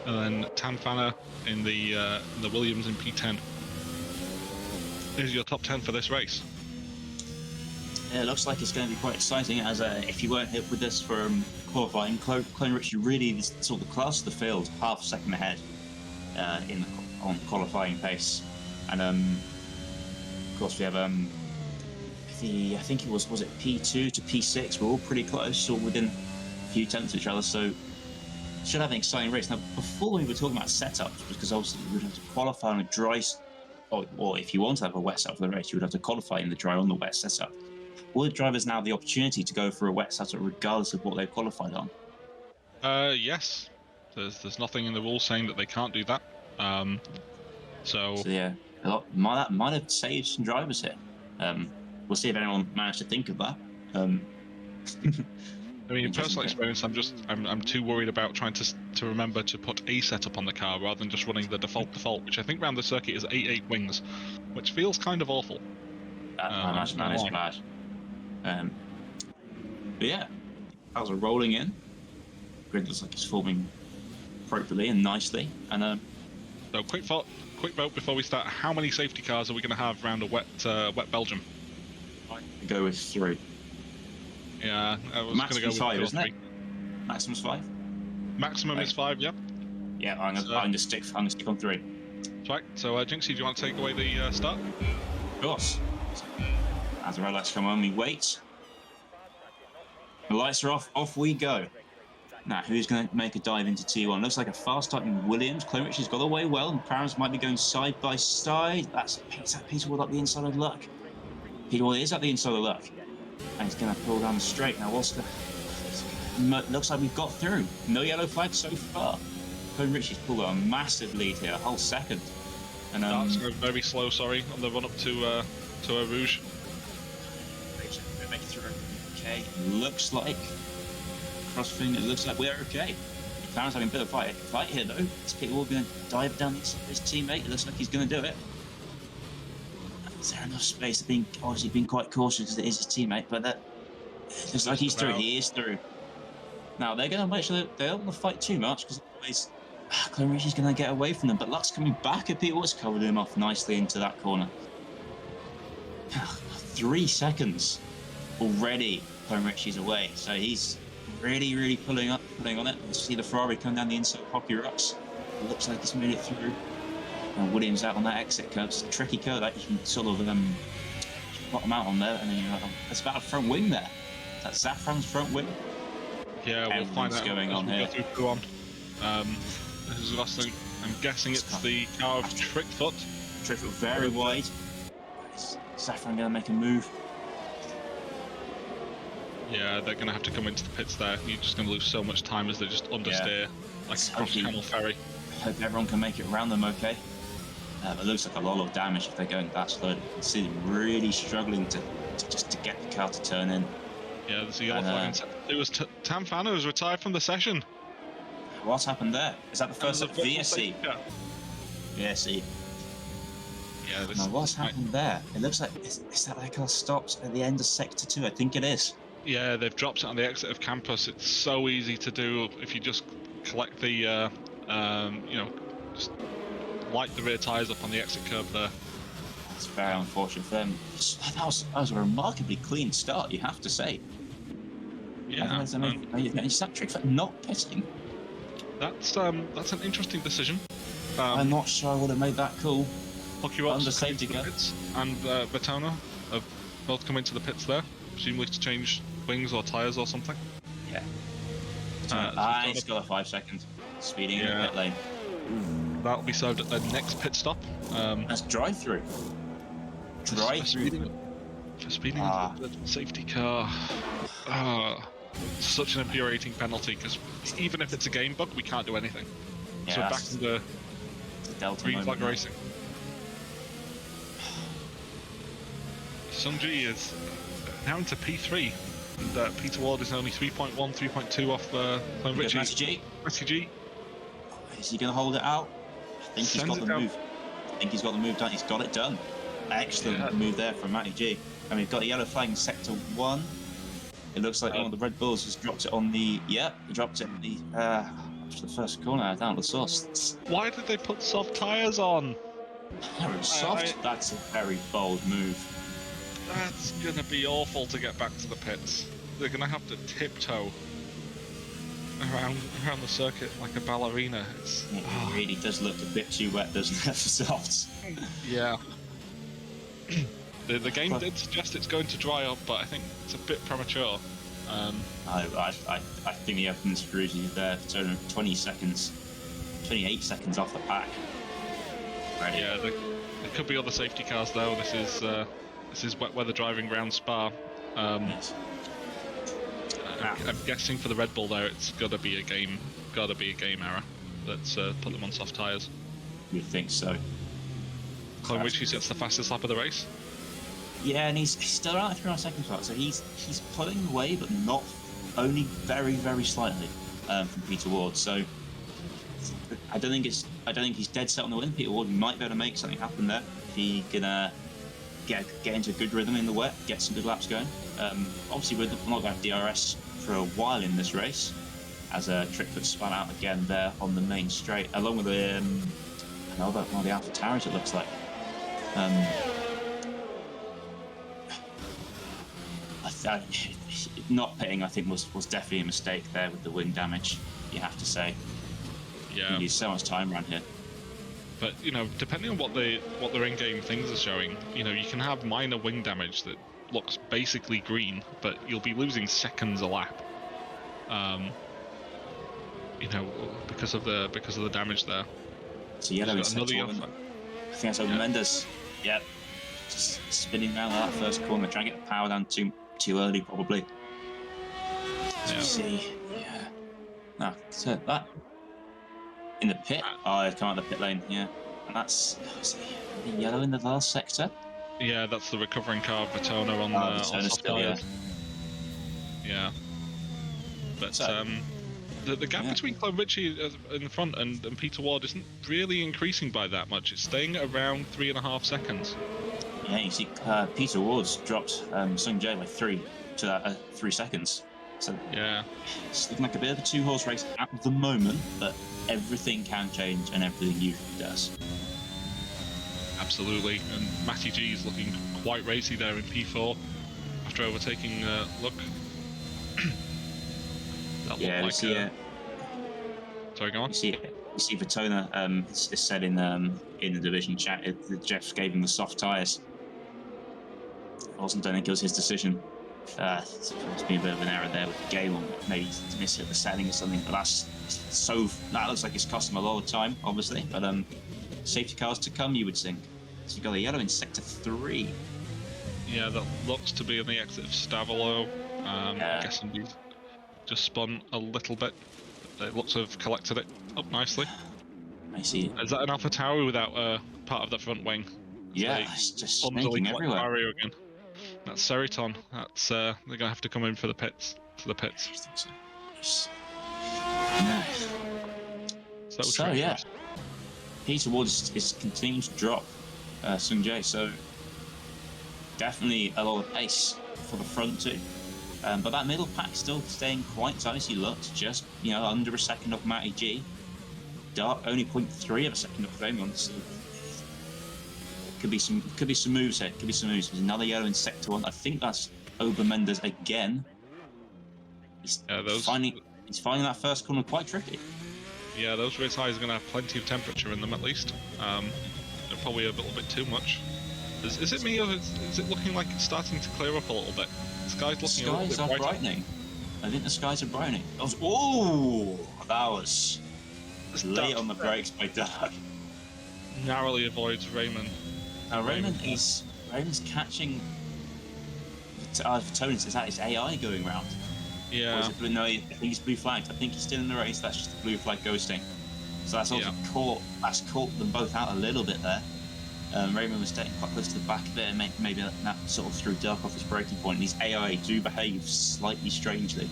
and then Tanfana in the Williams in P10. Here's your top 10 for this race. Yeah, it looks like it's going to be quite exciting. As if you weren't here with us for qualifying, Clone Richie really sort of the class of the field, half a second ahead on qualifying pace, and of course we have I think it was it P2 to P6. We're all pretty close, all within a few tenths of each other. So should have an exciting race. Now, before we were talking about setups, because obviously we would have to qualify on a dry, or if you want to have a wet setup for the race, you would have to qualify in the dry on the wet setup. Will the drivers now have the opportunity to go for a wet setup regardless of what they've qualified on? Yes. There's nothing in the rules saying that they can't do that. So yeah, that might have saved some drivers here. We'll see if anyone managed to think of that. I mean, in personal experience, I'm too worried about trying to remember to put a setup on the car rather than just running the default, which I think around the circuit is 8 wings, which feels kind of awful. I imagine that is bad. But yeah, cars are rolling in. Grid looks like it's forming appropriately and nicely. And so quick vote before we start. How many safety cars are we going to have around a wet Belgium? I go with 3. Yeah, I was going to go with 5, 2 or 3. Isn't it? Maximum's 5. Maximum is 5. Yep. Yeah, I'm gonna stick on 3. That's right. So Jinxie, do you want to take away the start? Of course. As the red lights come on, we wait. The lights are off we go. Now, who's going to make a dive into T1? Looks like a fast starting Williams. Clone Richie's got away well, and McLaren's might be going side by side. That's Peter Ward up the inside of Luck. Peter Ward is at the inside of Luck. And he's going to pull down the straight. Now, looks like we've got through. No yellow flag so far. Clone Richie's pulled a massive lead here, a whole second. And that's very slow, sorry, on the run up to a Rouge. Make it through. Okay, looks like crossfitting. It looks like we're okay. McLaren's having a bit of a fight here though. Is Peter Ward going to dive down his teammate? It looks like he's going to do it. Is there enough space? Obviously been quite cautious because it is his teammate, but it looks like he's through. He is through. Now they're going to make sure that they don't want to fight too much because otherwise Clone Richie's going to get away from them. But Luck's coming back at Peter Ward's covered him off nicely into that corner. 3 seconds. Already Clone Richie's away, so he's really pulling on it. You see the Ferrari come down the inside of Hockey Rocks. It looks like he's made it through. And Williams out on that exit curve. It's a tricky curve that you can sort of bottom out on there, and then it's about a front wing there. That's Zaffron's front wing. Yeah, we'll find out going on here. This is the last thing. I'm guessing it's the car of Trickfoot. Trickfoot very wide. Is Zaffron going to make a move? Yeah, they're going to have to come into the pits there. You're just going to lose so much time as they just understeer like a cross-channel ferry. I hope everyone can make it around them okay. It looks like a lot of damage if they're going that slowly. You can see them really struggling to get the car to turn in. Yeah, there's a yellow flag. It was Tanfana who's retired from the session. What's happened there? Is that the first VSC? VSC. Yeah, what's happened there? It looks like is that their car stopped at the end of Sector 2? I think it is. Yeah, they've dropped it on the exit of campus. It's so easy to do if you just collect the, just light the rear tyres up on the exit curb there. That's very unfortunate for them. That was a remarkably clean start, you have to say. Yeah, Is that trick for not pitting? that's an interesting decision. I'm not sure I would have made that call. Hockeyrots come into the pits, and Vertona have both come into the pits there, presumably to change wings or tyres or something. Yeah. He's got a 5 second speeding in the pit lane. That'll be served at the next pit stop. That's drive-through. Drive-through. For speeding the safety car. Such an infuriating penalty, because even if it's a game bug, we can't do anything. Yeah, so back into Delta green flag racing. Sungji is now into P3, and Peter Ward is only 3.1, 3.2 off Clone Richie. Matty G. Is he going to hold it out? I think he's got the move. He's got it done. Excellent move there from Matty G. And we've got a yellow flag in sector 1. It looks like one of the Red Bulls has dropped it on the. Yep, he dropped it in the first corner down the source. Why did they put soft tyres on? Very soft. That's a very bold move. That's gonna be awful to get back to the pits. They're gonna have to tiptoe around the circuit like a ballerina. It really does look a bit too wet, doesn't it, for softs? Yeah. The game did suggest it's going to dry up, but I think it's a bit premature. I think he opened screws there for 28 seconds off the pack. Ready. Yeah, there could be other safety cars though. This is wet weather driving around Spa. Yes. I'm guessing for the Red Bull there, it's gotta be a game error. Let's put them on soft tyres. You'd think so. Clone Richie sets the fastest lap of the race. Yeah, and he's still around 3.2 seconds, so he's pulling away, but not only very, very slightly from Peter Ward. So I don't think he's dead set on the win. Peter Ward might be able to make something happen there if he can get into a good rhythm in the wet, get some good laps going. Obviously, we're not going to have DRS for a while in this race, as a Trickfoot spun out again there on the main straight, along with one of the Alpha Towers, it looks like. Not pitting, I think, was definitely a mistake there with the wing damage, you have to say. Yeah. You need so much time around here. But, depending on what their in-game things are showing, you can have minor wing damage that looks basically green, but you'll be losing seconds a lap. Because of the damage there. So yellow is another yellow. I think that's over Mendes. Yep. Just spinning around that first corner, trying to get the power down too early, probably. As we see, no, so that in the pit. It's come out of the pit lane, and that's yellow in the last sector. Yeah, that's the recovering car, Vertona on soft tyres. Yeah. But the gap between Clone Richie in the front and Peter Ward isn't really increasing by that much. It's staying around 3.5 seconds. Yeah, you see Peter Ward's dropped Sung Jae by 3 seconds. So yeah, it's looking like a bit of a two-horse race at the moment, but everything can change and everything usually does. Absolutely, and Matty G is looking quite racy there in P4 after overtaking Look. Sorry, go on. You see Vertona is said in the division chat. Jeff gave him the soft tyres. I don't think it was his decision. There's been a bit of an error there with the game, maybe mishit the setting or something. But that looks like it's cost him a lot of time, obviously. But safety cars to come, you would think. So you've got a yellow in sector 3. Yeah, that looks to be on the exit of Stavolo. I'm guessing he's just spun a little bit. It looks to have collected it up nicely. I see. Is that an Alpha Tauri without part of the front wing? Yeah, it's just snaking everywhere. Again. That's Seriton. That's they're gonna have to come in for the pits. Yeah. So yeah, Peter Ward is continuing to drop Sung Jae, so definitely a lot of pace for the front two. But that middle pack still staying quite tight. He looked just under a second off Matty G. Dark only 0.3 of a second off Raymond. So could be some moves here. Could be some moves. There's another yellow in sector 1. I think that's Ober Mendes again. He's finding that first corner quite tricky. Yeah, those race highs are going to have plenty of temperature in them at least. They're probably a little bit too much. Is it me, or is it looking like it's starting to clear up a little bit? The sky's looking a little bit brighter. Brightening. I think the skies are brightening. That was late on the brakes by Dark. Narrowly avoids Raymond. Now Raymond's catching Tony's. Is that his AI going round? Yeah. Or is it blue? No, I think he's blue flagged. I think he's still in the race. That's just the blue flag ghosting. So that's also caught them both out a little bit there. Raymond was staying quite close to the back there, maybe that sort of threw Dark off his braking point. And his AI do behave slightly strangely.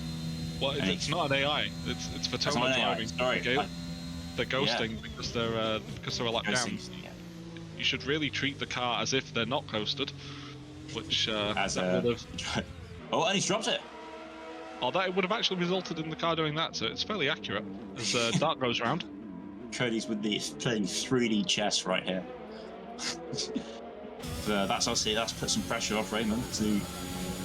Well, it's not an AI. It's for Tony driving. Sorry, they're ghosting because they're a lap down. Yeah. You should really treat the car as if they're not ghosted, which would have. Oh, and he's dropped it. Oh, that would have actually resulted in the car doing that, so it's fairly accurate as Dark goes round. Cody's playing 3D chess right here. But that's put some pressure off Raymond to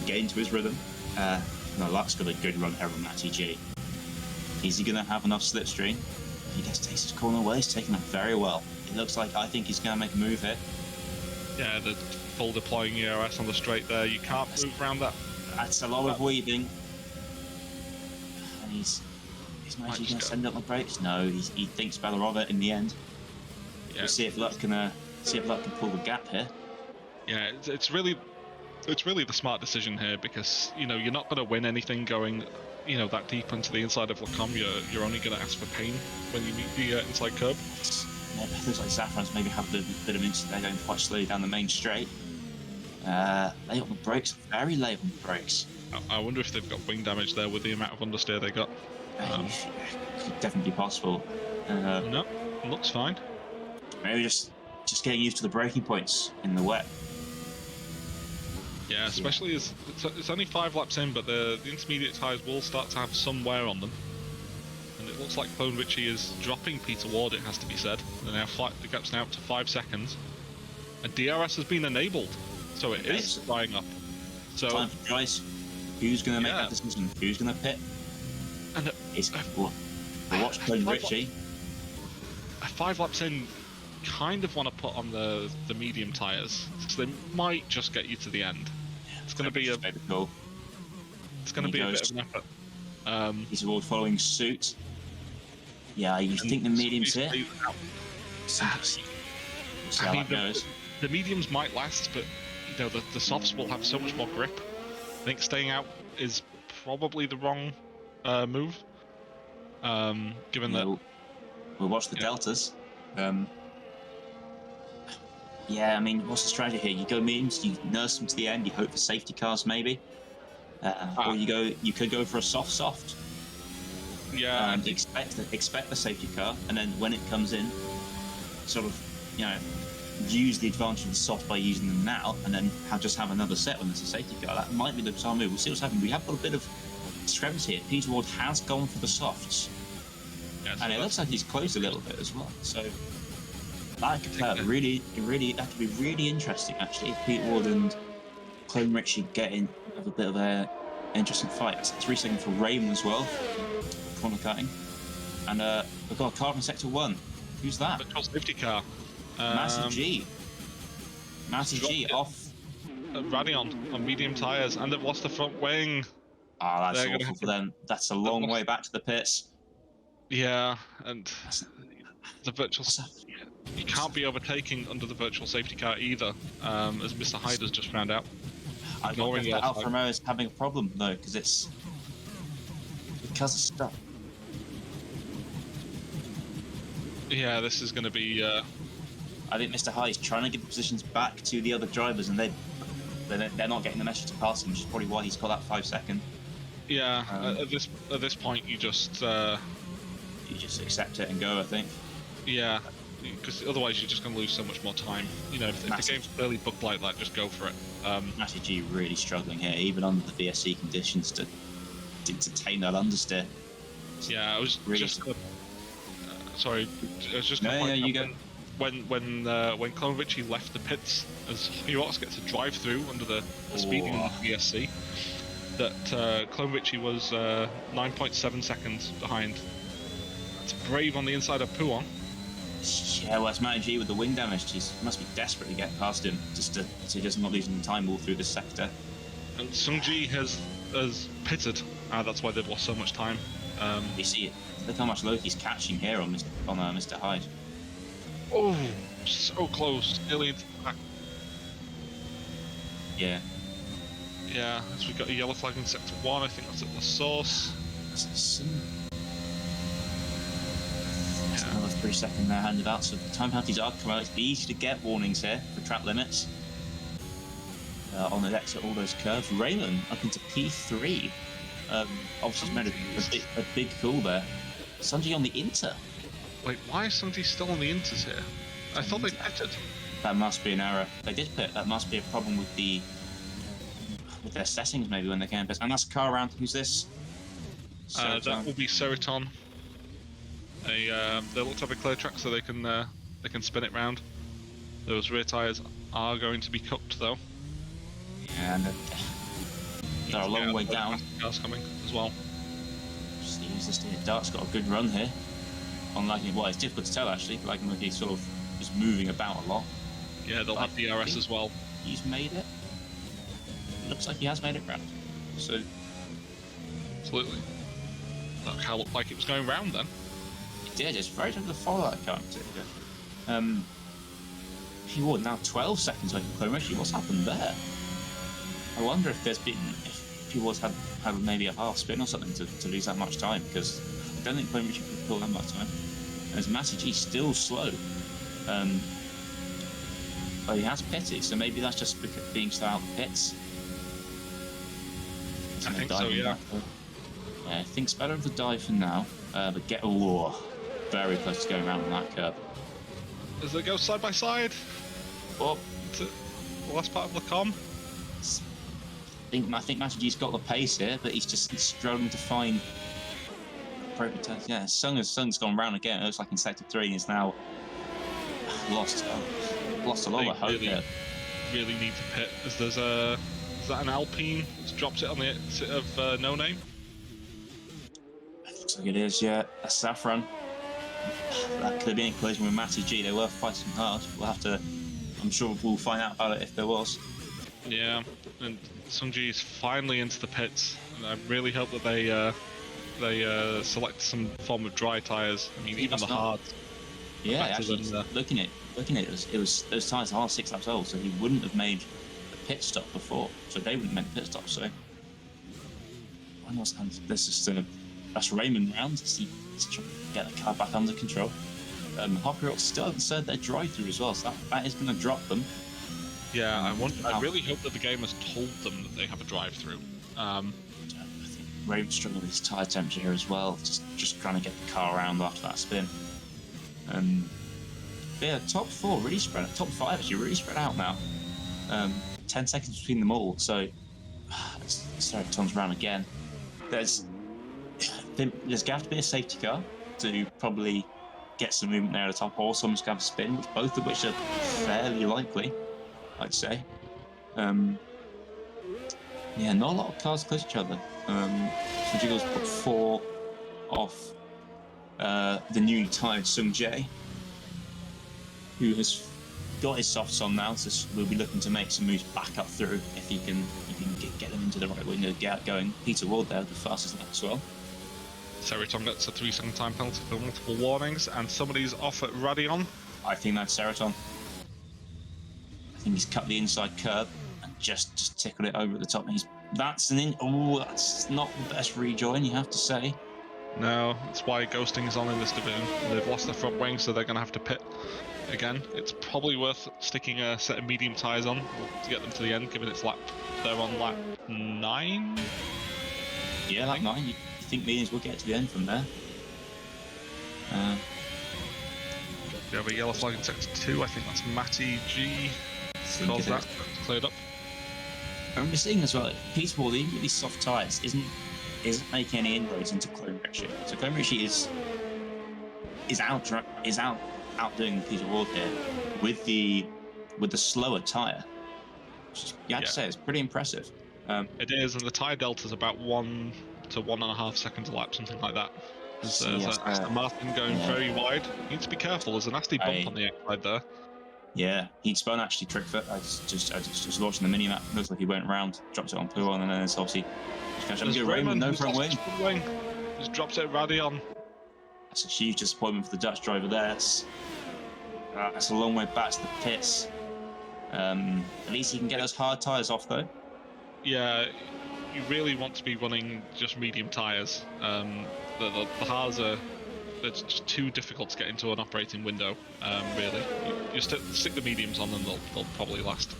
get into his rhythm. No, Luck's got a good run here on Matty G. Is he going to have enough slipstream? He just takes his corner well. He's taking it very well. It looks like I think he's going to make a move here. Yeah, the full deploying ERS on the straight there. You can't move around that. That's a lot of weaving. And he's actually going to send up the brakes. No, he thinks better of it in the end. Yeah. We'll see if Luck can pull the gap here. Yeah, it's really the smart decision here because you're not going to win anything going that deep into the inside of Lacombe. You're only going to ask for pain when you meet the inside curb. Yeah, it looks like Safran's maybe have a bit of incident. They're going quite slowly down the main straight. Late on the brakes, very late on the brakes. I wonder if they've got wing damage there with the amount of understeer they got. Could definitely be possible. No, looks fine. Maybe just getting used to the braking points in the wet. Yeah, especially as it's only 5 laps in, but the intermediate tyres will start to have some wear on them. And it looks like Clone Ritchie is dropping Peter Ward, it has to be said. The gap's now up to 5 seconds. And DRS has been enabled, so it is flying up. So time for choice. Who's going to make that decision? Who's going to pit? And watch Clone Ritchie. 5 laps in, kind of want to put on the medium tyres, so they might just get you to the end. It's going to be a bit of an effort. He's all following suit. Yeah, you think the medium's here? The mediums might last, but the softs will have so much more grip. I think staying out is probably the wrong move, given that. We'll watch the deltas. Yeah, I mean, what's the strategy here? You go mediums, you nurse them to the end, you hope for safety cars maybe, or you could go for a soft. Yeah. And expect the safety car, and then when it comes in, sort of, use the advantage of the soft by using them now, and then have another set when there's a safety car. That might be the bizarre move. We'll see what's happening. We have got a bit of discrepancy here. Peter Ward has gone for the softs, and it looks like he's closed a little bit as well. So that could be really interesting actually. If Peter Ward and Clone Ritchie have a bit of a interesting fight. It's 3 seconds for Raymond as well. Corner cutting, and we've got a car from sector 1. Who's that? The safety car. Massive G off. Radion on medium tyres, and they've lost the front wing. That's awful for them. That's a long way back to the pits. Yeah, and the virtual. You can't be overtaking under the virtual safety car either, as Mr. Hyde has just found out. I don't think Alfa Romeo is having a problem though, because it's stuff. Yeah, this is going to be. I think Mr. Hyde is trying to get the positions back to the other drivers, and they're not getting the message to pass him, which is probably why he's got that 5 second. Yeah, at this point, you just accept it and go. I think. Yeah, because otherwise you're just going to lose so much more time. You know, if the game's clearly bugged like that, just go for it. Matty G really struggling here, even under the VSC conditions, to tame that understeer. Yeah, I was really just sorry, I was just going to you go. When Klonovic left the pits, as Hiox gets a drive through under the speeding of the VSC, that Klonovic was 9.7 seconds behind. That's brave on the inside of Puon. Yeah, well, it's Matty G with the wing damage. He must be desperate to get past him, just so he doesn't not losing time all through this sector. And Sungji has pitted. That's why they've lost so much time. You see it. Look how much Loki's catching here on Mr. Hyde. Oh, so close. Nearly into the back. Yeah. Yeah, as we got a yellow flag in sector 1, I think that's at the source. That's another 3 second there handed out, so the time penalties are coming out. It's easy to get warnings here for track limits. On the exit, all those curves. Raymond up into P3. Obviously he's made a big call there. Sanji on the inter. Wait, why is Sanji still on the inters here? I thought they pitted. That must be an error. They did pit. That must be a problem with their settings maybe when they came pit. And that's a car around. Who's this? That will be Seriton. They look to have a clear track so they can spin it round. Those rear tyres are going to be cooked though. Yeah, and they're a long way down. Cars coming as well. Just use this here. Dart's got a good run here. Unlike well, it's difficult to tell actually. Like he sort of is moving about a lot. Yeah, they'll have DRS as well. He's made it. Looks like he has made it round. So absolutely. That car looked like it was going round then. It did. It's very difficult to follow that car in particular. He would now 12 seconds away from Klonovic. What's happened there? I wonder if he was had maybe a half spin or something to lose that much time, because I don't think Klonovic could pull that much time. As Matty G still slow. But he has pitted, so maybe that's just being slow out the pits. I think so, yeah. Yeah, I think it's better to dive for now, but very close to going around on that curve. As they go side by side. Well, to the last part of Lacombe. I think Matty G's got the pace here, but he's just struggling to find appropriate turns. Yeah, Sung's gone round again. It looks like in sector 3 he's now lost a lot of hope here. Really need to pit, as there's a... Is that an Alpine that's dropped it on the exit of No Name? It looks like it is, yeah. A Saffron. That could have been a collision with Matty G. They were fighting hard. We'll have to... I'm sure we'll find out about it if there was. Yeah, and Sungji is finally into the pits. And I really hope that they select some form of dry tyres. I mean, even the hards. Yeah, actually, looking at it was those tyres are 6 laps old, so he wouldn't have made the pit stop before. So they wouldn't have made the pit stop. So when was this just that's Raymond round to try to get the car back under control. Hopper still hasn't said their drive-through as well, so that is going to drop them. Yeah, I really hope that the game has told them that they have a drive-through. I think Raymond's struggling with his tyre temperature here as well, just trying to get the car around after that spin. Yeah, top 4 really spread out. Top 5 actually really spread out now. 10 seconds between them all, so sorry, Tom's round again. There's going to have to be a safety car to probably get some movement there at the top, or someone's going to have a spin, both of which are fairly likely, I'd say. Yeah, not a lot of cars close to each other. So Jiggles put 4 off the newly tired Sung Jae, who has got his softs on now, so we'll be looking to make some moves back up through if he can get them into the right window, get going. Peter Ward there, the fastest lap as well. Seriton gets a 3-second time penalty for multiple warnings, and somebody's off at Radion. I think that's Seriton. I think he's cut the inside curb and just tickled it over at the top. That's not the best rejoin, you have to say. No, that's why ghosting is on in this division. They've lost their front wing, so they're going to have to pit again. It's probably worth sticking a set of medium tyres on to get them to the end, given it's lap. They're on lap 9. Yeah, lap 9. You think mediums will get to the end from there? We have a yellow flag in sector 2. I think that's Matty G. Calls that cleared up. And we're seeing as well, Peter Ward, even with these soft tyres, isn't making any inroads into Clone Ritchie. So Clone Ritchie is outdoing Peter Ward here with the slower tyre. You have to say it's pretty impressive. It is, and the tyre delta is about 1 to 1.5 seconds a lap, something like that. There's Aston Martin going very wide. You need to be careful. There's a nasty bump on the outside there. Yeah, he spun actually Trickfoot. I just watching the mini map. Looks like he went round, dropped it on Puon, and then it's obviously Raymond, no front wing. Just drops it Radion. That's a huge disappointment for the Dutch driver there. That's a long way back to the pits. At least he can get those hard tyres off though. Yeah, you really want to be running just medium tyres. The hards are just too difficult to get into an operating window. Really, you stick the mediums on, and they'll probably last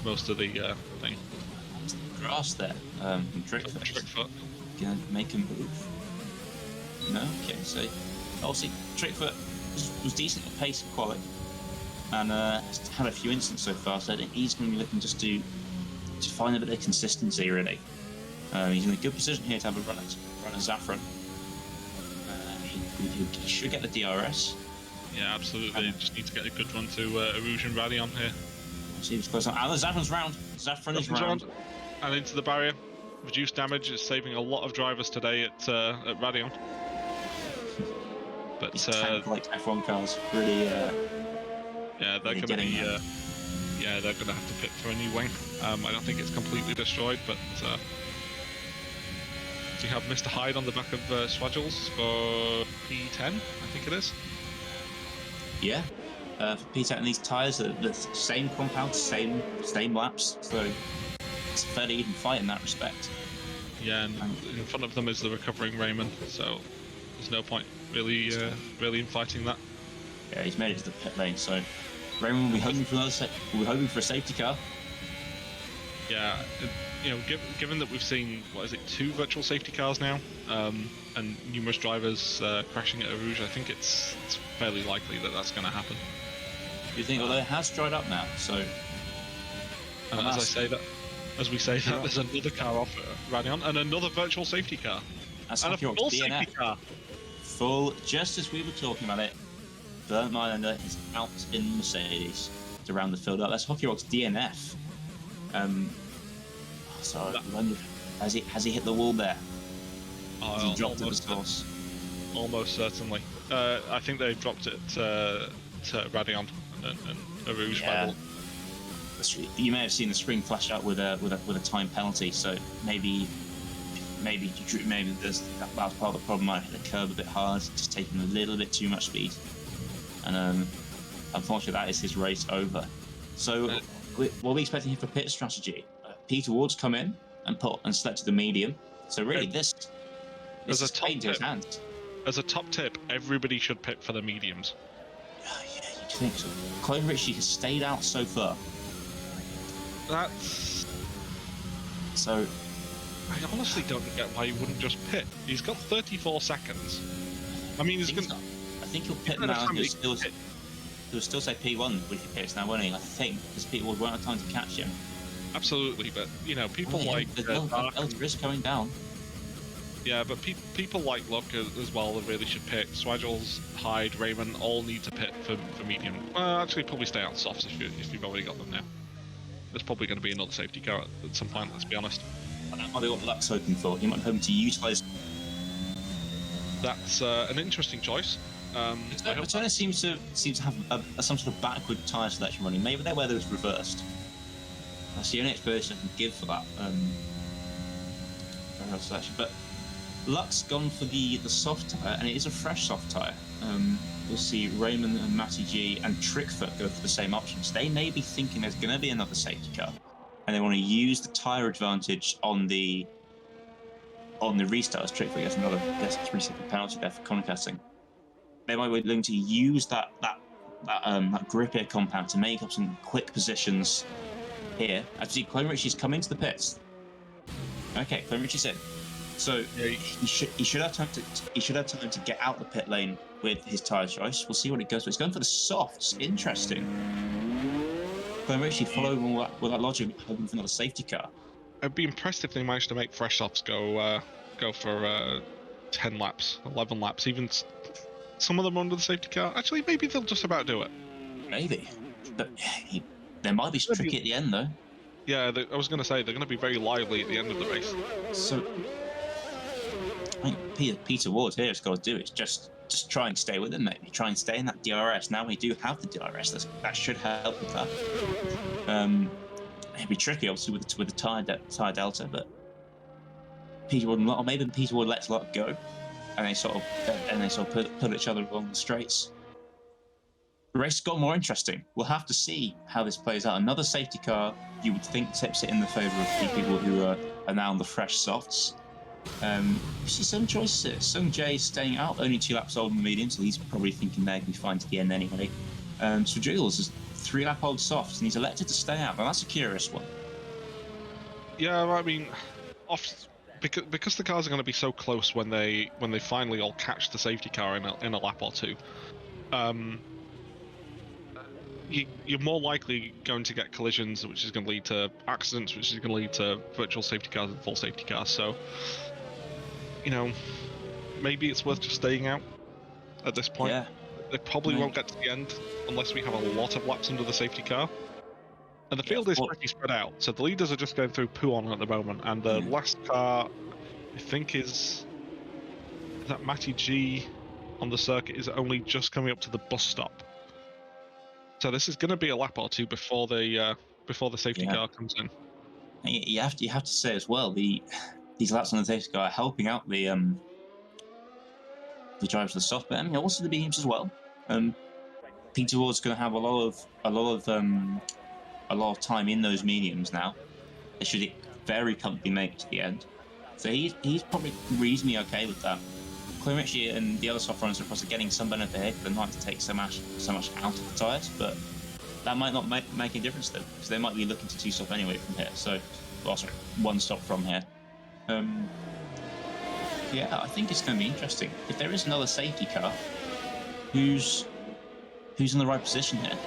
most of the thing. Grass there, Trickfoot. Gonna make him move. No, okay. So obviously Trickfoot was decent at pace and quality, and has had a few incidents so far. So I think he's going to be looking just to find a bit of consistency. Really, he's in a good position here to have a run at Zafran. He should get the DRS. Yeah, absolutely. Just need to get a good run to Erouge and Radion here. See what's close on. And Zafran's round. Zafran is round. And into the barrier. Reduced damage is saving a lot of drivers today at Radion. But like F1 cars, really. Yeah, they're going to be. They're going to have to pit for a new wing. I don't think it's completely destroyed, but. You have Mr. Hyde on the back of Swaggles for P10, I think it is. Yeah, for P10, and these tyres are the same compound, same laps, so it's a fairly even fight in that respect. Yeah, and in front of them is the recovering Raymond, so there's no point really in fighting that. Yeah, he's made it to the pit lane, so Raymond will be hoping for a safety car. Yeah. Given that we've seen, 2 virtual safety cars now, and numerous drivers crashing at Erouge, I think it's fairly likely that that's going to happen. You think, although it has dried up now, so... And as we say that, there's another car off Radion, and another virtual safety car. That's and a full safety car. Full, just as we were talking about it, Bernd Mailander is out in Mercedes to round the field up. That's Hockey Rock's DNF. So has he hit the wall there? Has he dropped it at the source? Almost certainly. I think they dropped it to Radion and Erouge by wall. You may have seen the screen flash out with a time penalty. So maybe that was part of the problem. I hit the curb a bit hard, just taking a little bit too much speed, and unfortunately that is his race over. So what are we expecting here for pit strategy? Peter Ward's come in and selected the medium. So really, this is playing to his hands. As a top tip, everybody should pit for the mediums. Yeah, you'd think so. Clone Ritchie has stayed out so far. That's... So... I honestly don't get why he wouldn't just pit. He's got 34 seconds. I mean, he's going to... I think he'll pit now. He'll still say P1 if he pits now, won't he? I think, because Peter Ward won't have time to catch him. Absolutely, but people like Delta is going down. Yeah, but people like Luck as well that really should pit. Swaggles, Hyde, Raymond all need to pit for medium. Actually, probably stay out softs if you've already got them now. There's probably going to be another safety car at some point. Let's be honest. That might be what Luck's hoping for. He might be hoping to utilise. That's an interesting choice. Turner seems to have some sort of backward tyre selection running. Maybe their weather is reversed. That's the only explanation I can give for that selection. But Luck's gone for the soft tyre, and it is a fresh soft tyre. We'll see Raymond and Matty G and Trickfoot go for the same options. They may be thinking there's going to be another safety car, and they want to use the tyre advantage on the restarts. Trickfoot gets another 3-second penalty there for concussing. They might be willing to use that grippier compound to make up some quick positions here. As you see, Clone Ritchie's coming to the pits. Okay, Clone Ritchie's in. So he should have time to get out the pit lane with his tyre choice. We'll see what it goes for. It's going for the softs. Interesting. But I'm actually following all that logic, hoping for another safety car. I'd be impressed if they managed to make fresh softs go for 10 laps, 11 laps, even some of them under the safety car. Actually, maybe they'll just about do it. Maybe, but they might be tricky at the end though. Yeah, I was going to say they're going to be very lively at the end of the race. So, I think Peter Ward here has got to do it. Just try and stay with him, maybe. Try and stay in that DRS. Now we do have the DRS. That should help with that. It'd be tricky, obviously, with the tire delta, but Peter Ward, or maybe Peter Ward lets a lot go, and they sort of put each other along the straights. The race has got more interesting. We'll have to see how this plays out. Another safety car, you would think, tips it in the favour of the people who are now on the fresh softs. You see some choices here. Sung Jae staying out, only 2 laps older than the medium, so he's probably thinking they'd be fine to the end anyway. So Jules is 3-lap-old softs, and he's elected to stay out. Now that's a curious one. Yeah, I mean, because the cars are going to be so close when they finally all catch the safety car in a lap or two. You're more likely going to get collisions, which is going to lead to accidents, which is going to lead to virtual safety cars and full safety cars. So, maybe it's worth just staying out at this point. Yeah. They probably won't get to the end unless we have a lot of laps under the safety car. And the field is pretty spread out, so the leaders are just going through Puon at the moment, and the last car, I think, is that Matty G on the circuit is only just coming up to the bus stop. So this is going to be a lap or two before the safety car comes in. You have to say as well, these laps on the safety car are helping out the drivers of the soft, but I mean also the mediums as well. Peter Ward's going to have a lot of time in those mediums now. They should very comfortably make it to the end. So he's probably reasonably okay with that. Ritchie and the other soft runners are probably getting some benefit here, but they might have to take so much out of the tyres, but that might not make a difference to them, because they might be looking to 2-stop anyway from here. So, sorry, 1 stop from here. Yeah, I think it's going to be interesting. If there is another safety car, who's in the right position here?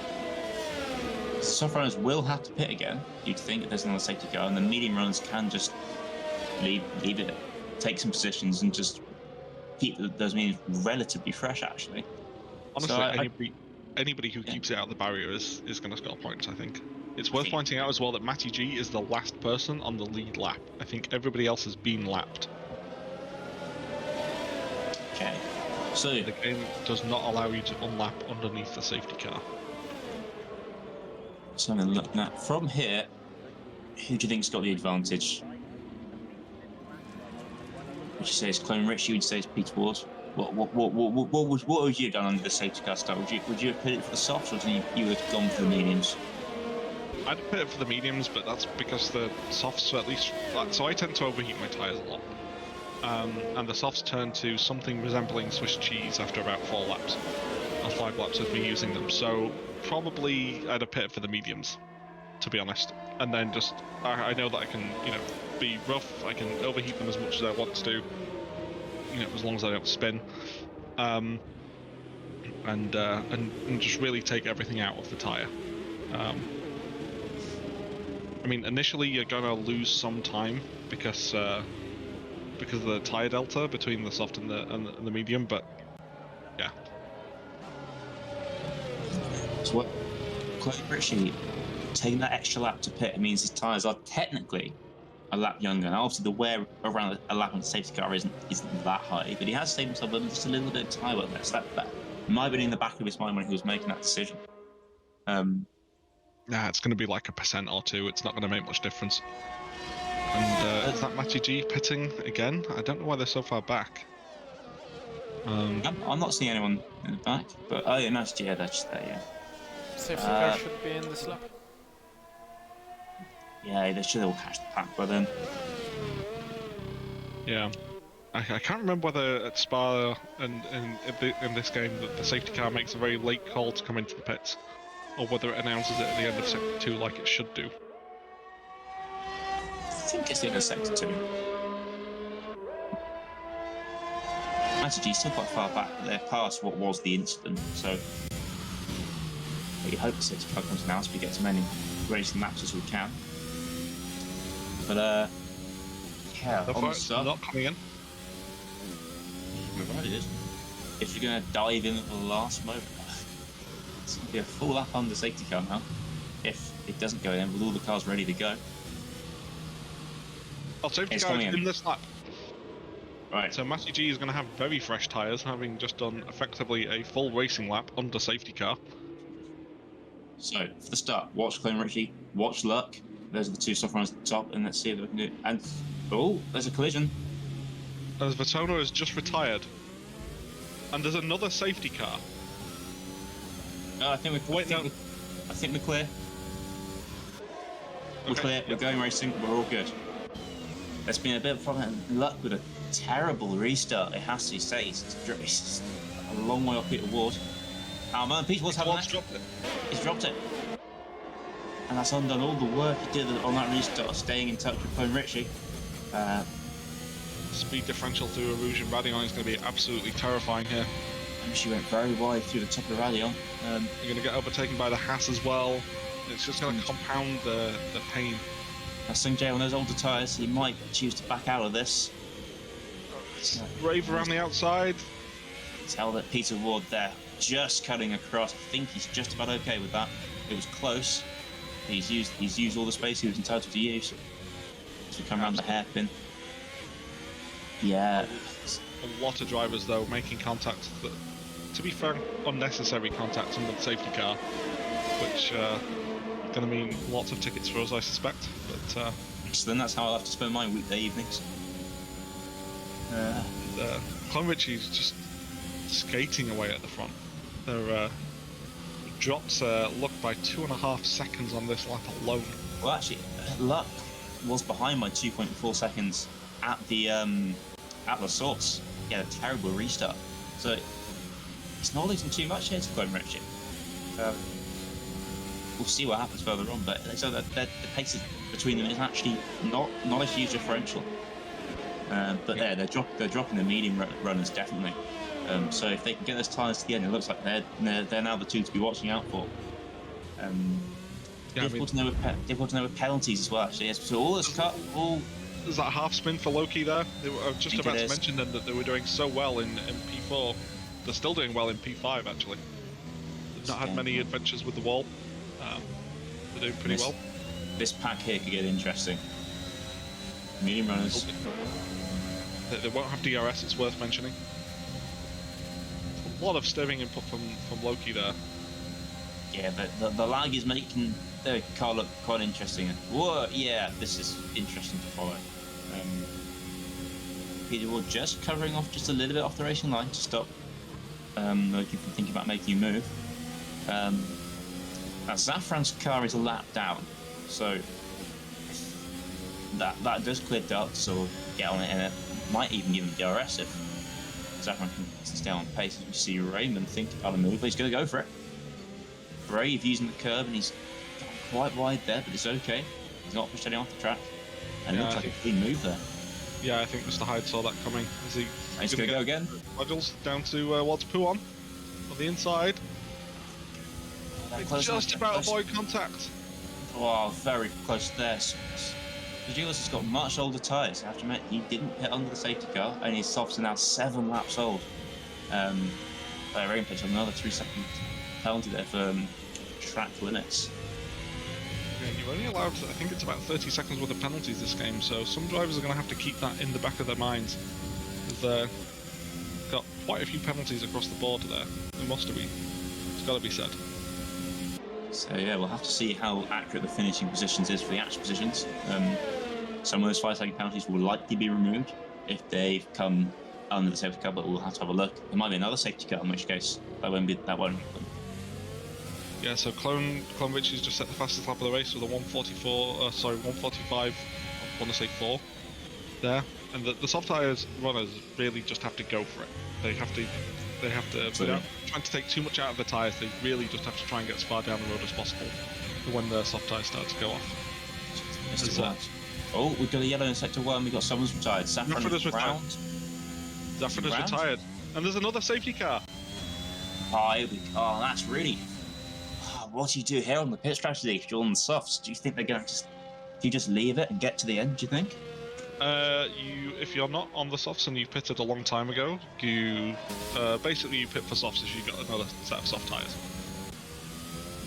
Soft runners will have to pit again, you'd think, if there's another safety car, and the medium runners can just leave it, take some positions, and just keep those mediums relatively fresh, actually. Honestly, so anybody who keeps it out of the barrier is going to score points, I think. It's worth pointing out as well that Matty G is the last person on the lead lap. I think everybody else has been lapped. Okay. So the game does not allow you to unlap underneath the safety car. So I'm going to look now. From here, who do you think's got the advantage? Would you say it's Clone Rich? Would you say it's Peter Ward? What would you have done under the safety car start? Would you have put it for the softs, or you would have gone for the mediums? I'd put it for the mediums, but that's because the softs, at least, so I tend to overheat my tyres a lot. And the softs turn to something resembling Swiss cheese after about 4 laps, or 5 laps of me using them. So probably I'd have put it for the mediums, to be honest. And then just, I know that I can, be rough, I can overheat them as much as I want to do, as long as I don't spin. And just really take everything out of the tyre. I mean, initially you're gonna lose some time because of the tyre delta between the soft and the medium, but yeah. So what? Clone Ritchie taking that extra lap to pit, it means his tyres are technically a lap younger. Now, obviously, the wear around a lap on the safety car isn't that high, but he has saved himself just a little bit of tyre wear there. So that might have been in the back of his mind when he was making that decision. Yeah, it's going to be like 1% or 2. It's not going to make much difference. And is that Matty G pitting again? I don't know why they're so far back. I'm not seeing anyone in the back, but oh yeah, Matty G, yeah, they're just there, yeah. Safety car should be in this lap. Yeah, they should all catch the pack by then. Yeah. I can't remember whether at Spa and in this game that the safety car makes a very late call to come into the pits, or whether it announces it at the end of Sector 2 like it should do. I think it's the end of Sector 2. Matsuji's still quite far back, but they're past what was the incident, so we hope the safety car comes now so we get as many racing laps as we can. But yeah, on the start, not coming in. right, it is. If you're going to dive in at the last moment, it's going to be a full lap under safety car now. If it doesn't go in with all the cars ready to go. Oh, safety car is in this lap. Right. So Matty G is going to have very fresh tyres, having just done effectively a full racing lap under safety car. So, for the start, watch Clone Richie, watch Luck. Those are the two soft runners at the top, and let's see if we can do it. And, oh, there's a collision. As Vertona has just retired. And there's another safety car. I think we're clear. We're clear, we're going racing, we're all good. There's been a bit of problem in Luck with a terrible restart, it has to be said. It's a long way off Peter Ward. Peter Ward's having that. He's dropped it. And that's undone all the work he did on that restart, staying in touch with Clone Richie. Speed differential through Erosion Radion is going to be absolutely terrifying here. And she went very wide through the top of the Radion. You're going to get overtaken by the Haas as well. It's just going to compound the pain. Now, Sung Jae on those older tyres, he might choose to back out of this. Brave around the outside. Tell that Peter Ward there, just cutting across. I think he's just about okay with that. It was close. He's used all the space he was entitled to use to come around the hairpin. Yeah. A lot of drivers though making contacts that, to be fair, unnecessary contacts under the safety car, which going to mean lots of tickets for us, I suspect. But so then that's how I'll have to spend my weekday evenings. Clone Richie's just skating away at the front. They're dropped Luck by 2.5 seconds on this lap alone. Well, actually, Luck was behind by 2.4 seconds at the source. He had a terrible restart, so it's not losing too much here to Clone Richie. We'll see what happens further on, but so the pace between them is actually not a huge differential. But they're dropping the medium runners definitely. So if they can get those tyres to the end, it looks like they're now the two to be watching out for. Difficult to know with penalties as well. Actually, so all this There's that half spin for Loki there. They were just about to mention them that they were doing so well in P4. They're still doing well in P5 actually. They've not had many adventures with the wall. They're doing pretty well. This pack here could get interesting. Medium runners. They won't have DRS, it's worth mentioning. A lot of steering input from Loki there. Yeah, but the lag is making the car look quite interesting. Whoa, yeah, this is interesting to follow. Peter Ward just covering off just a little bit off the racing line to stop. Like you can think about making a move. Now Zafran's car is a lap down, so that does clear Dart, so get on it, and it might even give him DRS if Zafran can stay on pace. As we see Raymond think about a move, he's going to go for it. Brave using the curb, and he's quite wide there, but it's okay. He's not pushed anyone off the track, and it looks like a clean move there. Yeah, I think Mr. Hyde saw that coming. He's going to go again. Modules down to Wad's Poo on the inside. Just about avoid contact. Oh, very close there. Vagilis has got much older tyres. I have to admit, he didn't hit under the safety car, and his softs are now 7 laps old. Rain pitch on another 3-second penalty there for track limits. Yeah, you're only allowed, I think it's about 30 seconds worth of penalties this game, so some drivers are going to have to keep that in the back of their minds. They've got quite a few penalties across the board there. It must be. It's got to be said. So yeah, we'll have to see how accurate the finishing positions is for the actual positions. Some of those 5-second penalties will likely be removed if they've come under the safety car, but we'll have to have a look. There might be another safety car, in which case that won't be them. Yeah, so Clone Richie's just set the fastest lap of the race with a 145, I want to say 4 there. And the soft tyres runners really just have to go for it. They have to, without trying to take too much out of the tyres, they really just have to try and get as far down the road as possible when the soft tyres start to go off. Oh, we've got a yellow in sector 1, we've got someone's retired. Saffron is round. Zafran is retired. And there's another safety car. Oh, here we go. Oh, that's really... what do you do here on the pit strategy if you're on the softs? Do you think they're going to just... Do you just leave it and get to the end, do you think? If you're not on the softs and you pitted a long time ago, you basically you pit for softs if you've got another set of soft tyres.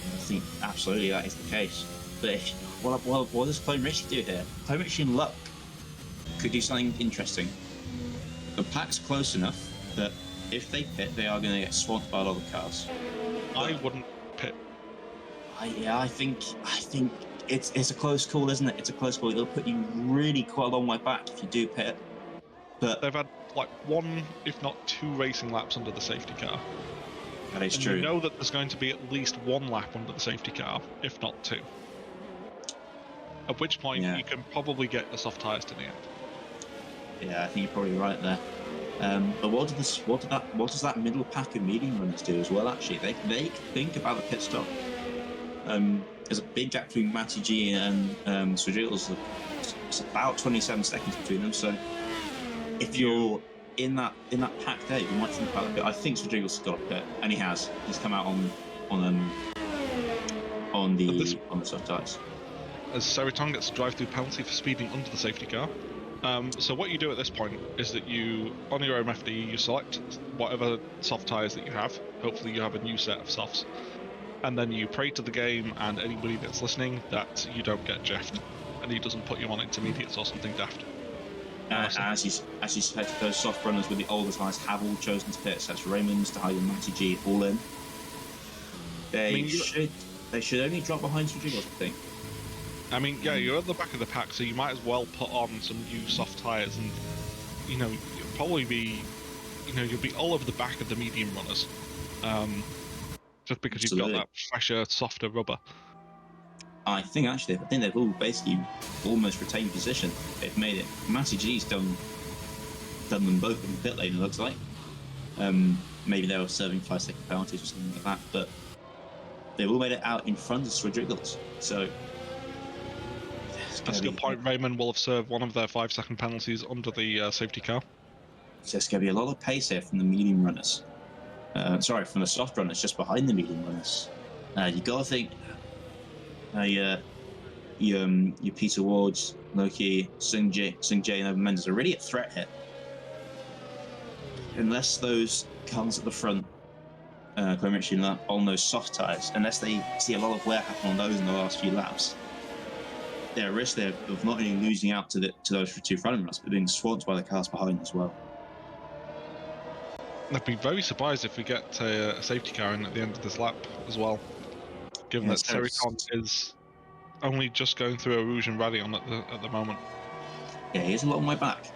I think absolutely that is the case. But if, what does Clone Richie do here? Clone Richie in luck could do something interesting. The pack's close enough that if they pit, they are going to get swamped by a lot of cars. I wouldn't pit. I think it's a close call, isn't it? It's a close call. It'll put you really quite a long way back if you do pit. But they've had like 1, if not 2 racing laps under the safety car. That is and true. You know that there's going to be at least 1 lap under the safety car, if not 2. At which point you can probably get the soft tyres to the end. Yeah, I think you're probably right there. But what does that middle pack of medium runners do as well? Actually, they think about the pit stop. There's a big gap between Matty G and Sojil's. It's about 27 seconds between them. So if you're in that pack there, you might think about it. But I think Sojil's got a pit, and he has. He's come out on the soft tyres. As Seriton gets a drive-through penalty for speeding under the safety car. So what you do at this point is that you, on your MFD, you select whatever soft tyres that you have. Hopefully you have a new set of softs. And then you pray to the game and anybody that's listening that you don't get jeffed. And he doesn't put you on intermediates or something daft. As you said, those soft runners with the older tyres have all chosen to pit. So that's Raymond's, Dahlia, Matty G, all in. They should only drop behind Sojil's, I think. I mean, yeah, you're at the back of the pack, so you might as well put on some new soft tyres, and you'll probably be, you'll be all over the back of the medium runners, just because you've got that fresher, softer rubber. I think they've all basically almost retained position. They've made it. Matty G's done them both in the pit lane. It looks like. Maybe they were serving 5-second penalties or something like that, but they've all made it out in front of Swadriggles. So. That's a good point. Raymond will have served one of their 5-second penalties under the safety car. So there's going to be a lot of pace here from the medium runners. From the soft runners just behind the medium runners. You got to think your Peter Wards, Loki, Sung Jae, and Mendes are really a threat here. Unless those cars at the front, on those soft tyres, unless they see a lot of wear happen on those in the last few laps, they're at risk there of not only losing out to those 2 front runners, but being swamped by the cars behind as well. I'd be very surprised if we get a safety car in at the end of this lap as well, given that Seriton is only just going through a Rouge and Radion at the moment. Yeah, he is a long way back.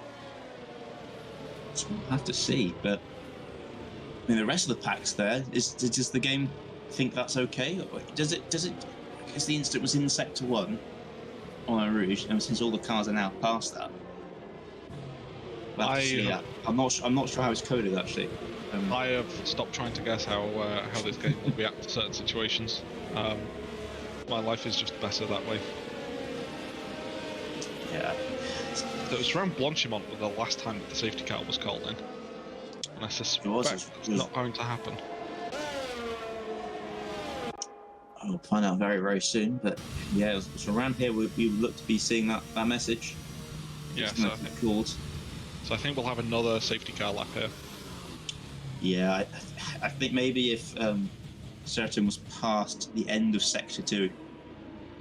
So we'll have to see, but I mean, the rest of the packs there, does the game think that's okay? Or does it? Because the incident was in Sector 1 on a Rouge, and since all the cars are now past that, I'm not sure how it's coded actually. I have stopped trying to guess how this game will react to certain situations. My life is just better that way. Yeah. So it was around Blanchimont the last time that the safety car was called in, and I suspect it's not going to happen. I'll find out very, very soon, but yeah, so around here we would look to be seeing that message. Yeah, so I think we'll have another safety car lap here. Yeah, I think maybe if Seriton was past the end of Sector 2,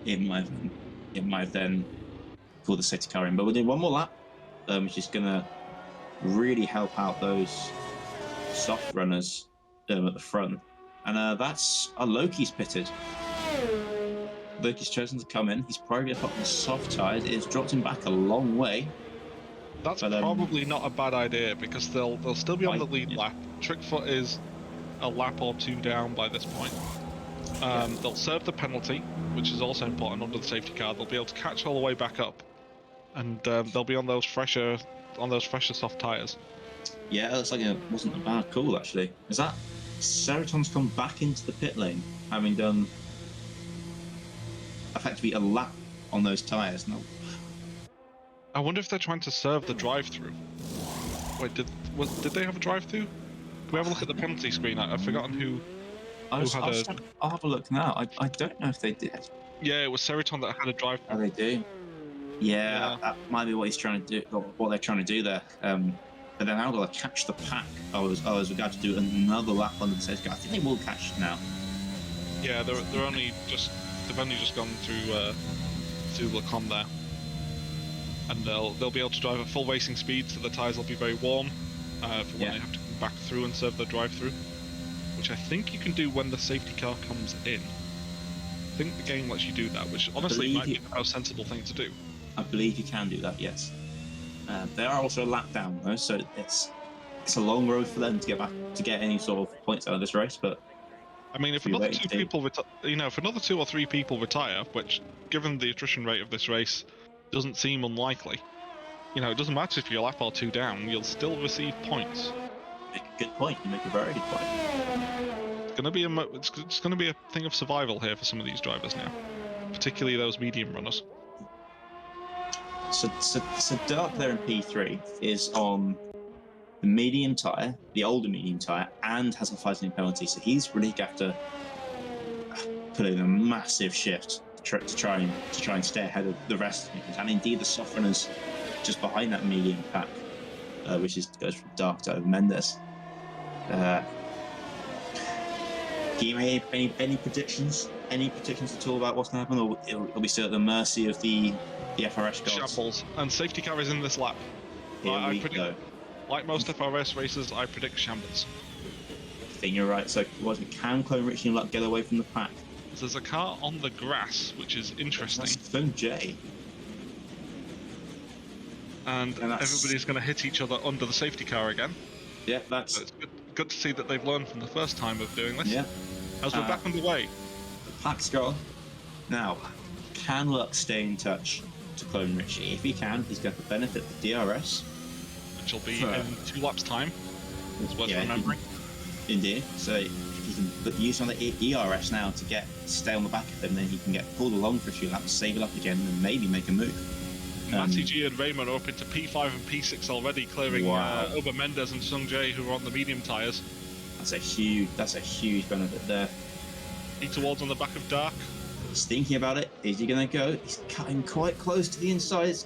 it might have then called the safety car in. But we'll do one more lap, which is going to really help out those soft runners at the front. And that's Loki's pitted. Loki's chosen to come in. He's probably up on the soft tyres. It's dropped him back a long way. That's probably not a bad idea, because they'll still be on the lead lap. Trickfoot is a lap or 2 down by this point. They'll serve the penalty, which is also important under the safety car. They'll be able to catch all the way back up, and they'll be on those fresher soft tyres. Yeah, it looks like it wasn't a bad call actually. Is that Seriton's come back into the pit lane, having done effectively a lap on those tyres? No. I wonder if they're trying to serve the drive-through. Wait, did they have a drive-through? we have a look at the penalty screen? I've forgotten who I'll have a look now. I don't know if they did. Yeah, it was Seriton that had a drive. Oh, they do. Yeah, Yeah. that might be what he's trying to do. Or what they're trying to do there. But they're now going to catch the pack. I was about to do another lap on the safety car. I think they will catch now. Yeah, they've only just gone through Lacombe there, and they'll be able to drive at full racing speed, so the tyres will be very warm for when they have to come back through and serve their drive-through, which I think you can do when the safety car comes in. I think the game lets you do that, which honestly might be the most sensible thing to do. I believe you can do that. Yes. They are also a lap down though, so it's a long road for them to get any sort of points out of this race. But I mean, if another two or three people retire, which, given the attrition rate of this race, doesn't seem unlikely, it doesn't matter if you're a lap or two down, you'll still receive points. Make a good point. You make a very good point. It's going to be a thing of survival here for some of these drivers now, particularly those medium runners. So Dirk there in P3 is on the medium tyre, the older medium tyre, and has a fighting penalty. So he's really got to put in a massive shift to try and stay ahead of the rest of it. And indeed, the soft runners just behind that medium pack, which goes from Dirk to Mendes. Can you make any predictions? Any predictions at all about what's going to happen, or it'll be still at the mercy of the FRS gods? Shambles. And safety car is in this lap. Here we go. Like most FRS races, I predict shambles. I think you're right. So, can Clone Richie and Luck get away from the pack? There's a car on the grass, which is interesting. That's Finn J. And everybody's going to hit each other under the safety car again. Yeah, that's... So it's good to see that they've learned from the first time of doing this. Yeah. As we're back underway. The pack's gone. Now, can Luck stay in touch to Clone Richie? If he can, he's going to benefit the DRS. Which will be in 2 laps' time. It's worth remembering. Indeed. So if he can put use on the ERS now to stay on the back of him, then he can get pulled along for a few laps, save it up again, and maybe make a move. Matty G and Raymond are up into P5 and P6 already, clearing Ober Mendes and Sung Jae, who are on the medium tyres. That's a huge benefit there. Peter Ward's on the back of Dark. He's thinking about it. Is he going to go? He's cutting quite close to the inside.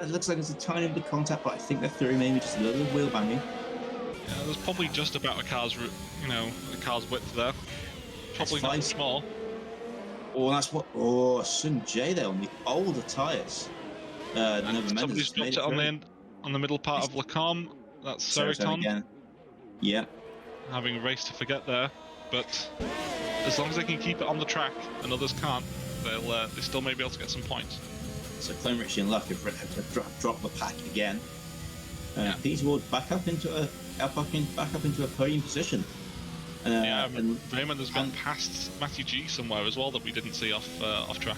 It looks like it's a tiny bit of contact, but I think they're through, maybe just a little wheel banging. Yeah, there's probably just about a car's width there. Probably not small. Oh, that's what. Oh, Sun Jae there on the older tyres. Somebody's dropped it on the middle part of Lacombe. That's Seriton again. Yeah. Having a race to forget there, but as long as they can keep it on the track and others can't, they still may be able to get some points. So Clone Richie and Luck have dropped the pack again. Peter Ward back up into a podium position. And Raymond has gone past Matty G somewhere as well that we didn't see off track.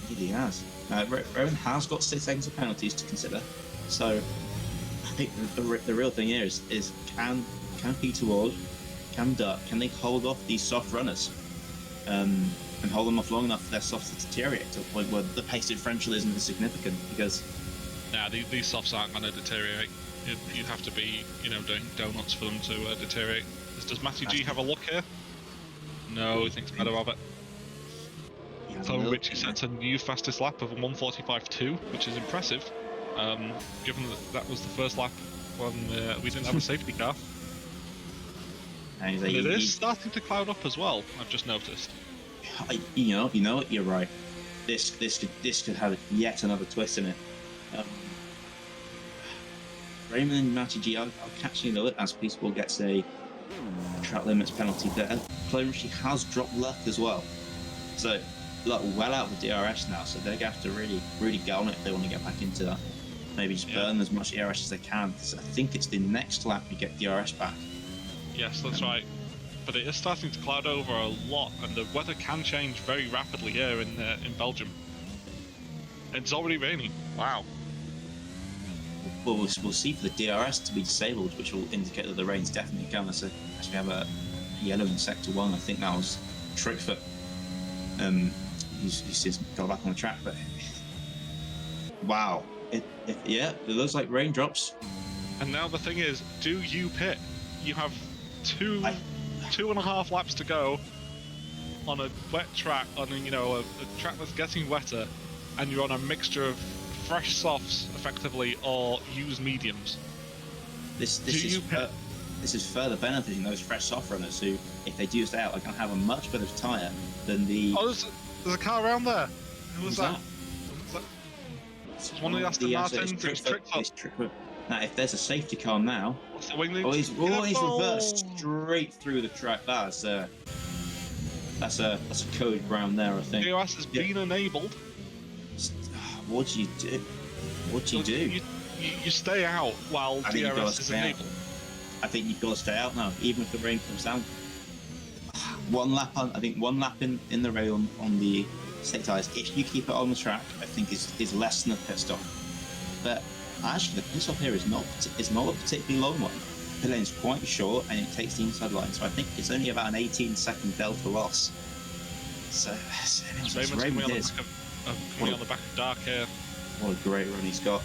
He has. Raymond has got 6 seconds of penalties to consider. So I think the real thing here is can Peter Ward, can Duck, can they hold off these soft runners? And hold them off long enough for their softs to deteriorate to the point where the pace differential isn't as significant, because these softs aren't going to deteriorate. You'd have to be doing donuts for them to deteriorate. Does Matty G have a look here? No, he thinks better of it. Clone Richie sets a new fastest lap of a 1:45.2, which is impressive, given that was the first lap when we didn't have a safety car. And it is starting to cloud up as well, I've just noticed. You know what? You're right. This could have yet another twist in it. Raymond and Matty G are catching the as Peaceful gets a track limits penalty there. Clone Richie has dropped Luck as well, so Luck well out of the DRS now. So they're going to have to really get on it if they want to get back into that. Maybe just burn as much DRS as they can, because I think it's the next lap you get DRS back. Yes, that's right. But it is starting to cloud over a lot, and the weather can change very rapidly here in Belgium. It's already raining. Wow. Well, we'll see for the DRS to be disabled, which will indicate that the rain's definitely coming. So as we have a yellow in Sector 1, I think that was Trickfoot. He's just got back on the track, but wow. It looks like raindrops. And now the thing is, do you pit? You have two and a half laps to go on a wet track, on a track that's getting wetter, and you're on a mixture of fresh softs, effectively, or used mediums. This is further benefiting those fresh soft runners who, if they do stay out, are going to have a much better tyre than the. Oh, there's a car around there. Who was that? It's one of the Aston Martins. Now, if there's a safety car now, he's reversed straight through the track. That's a code ground there, I think. DRS has been enabled. What do you do? What do you do? You stay out while DRS is enabled. I think you've got to stay out now, even if the rain comes down. One lap in the rain on the slick tyres. If you keep it on the track, I think is less than a pit stop. But actually, the pit stop here is not a particularly long one. The lane's quite short, and it takes the inside line, so I think it's only about an 18-second delta loss. So Raymond is coming on the back of Dark here. What a great run he's got.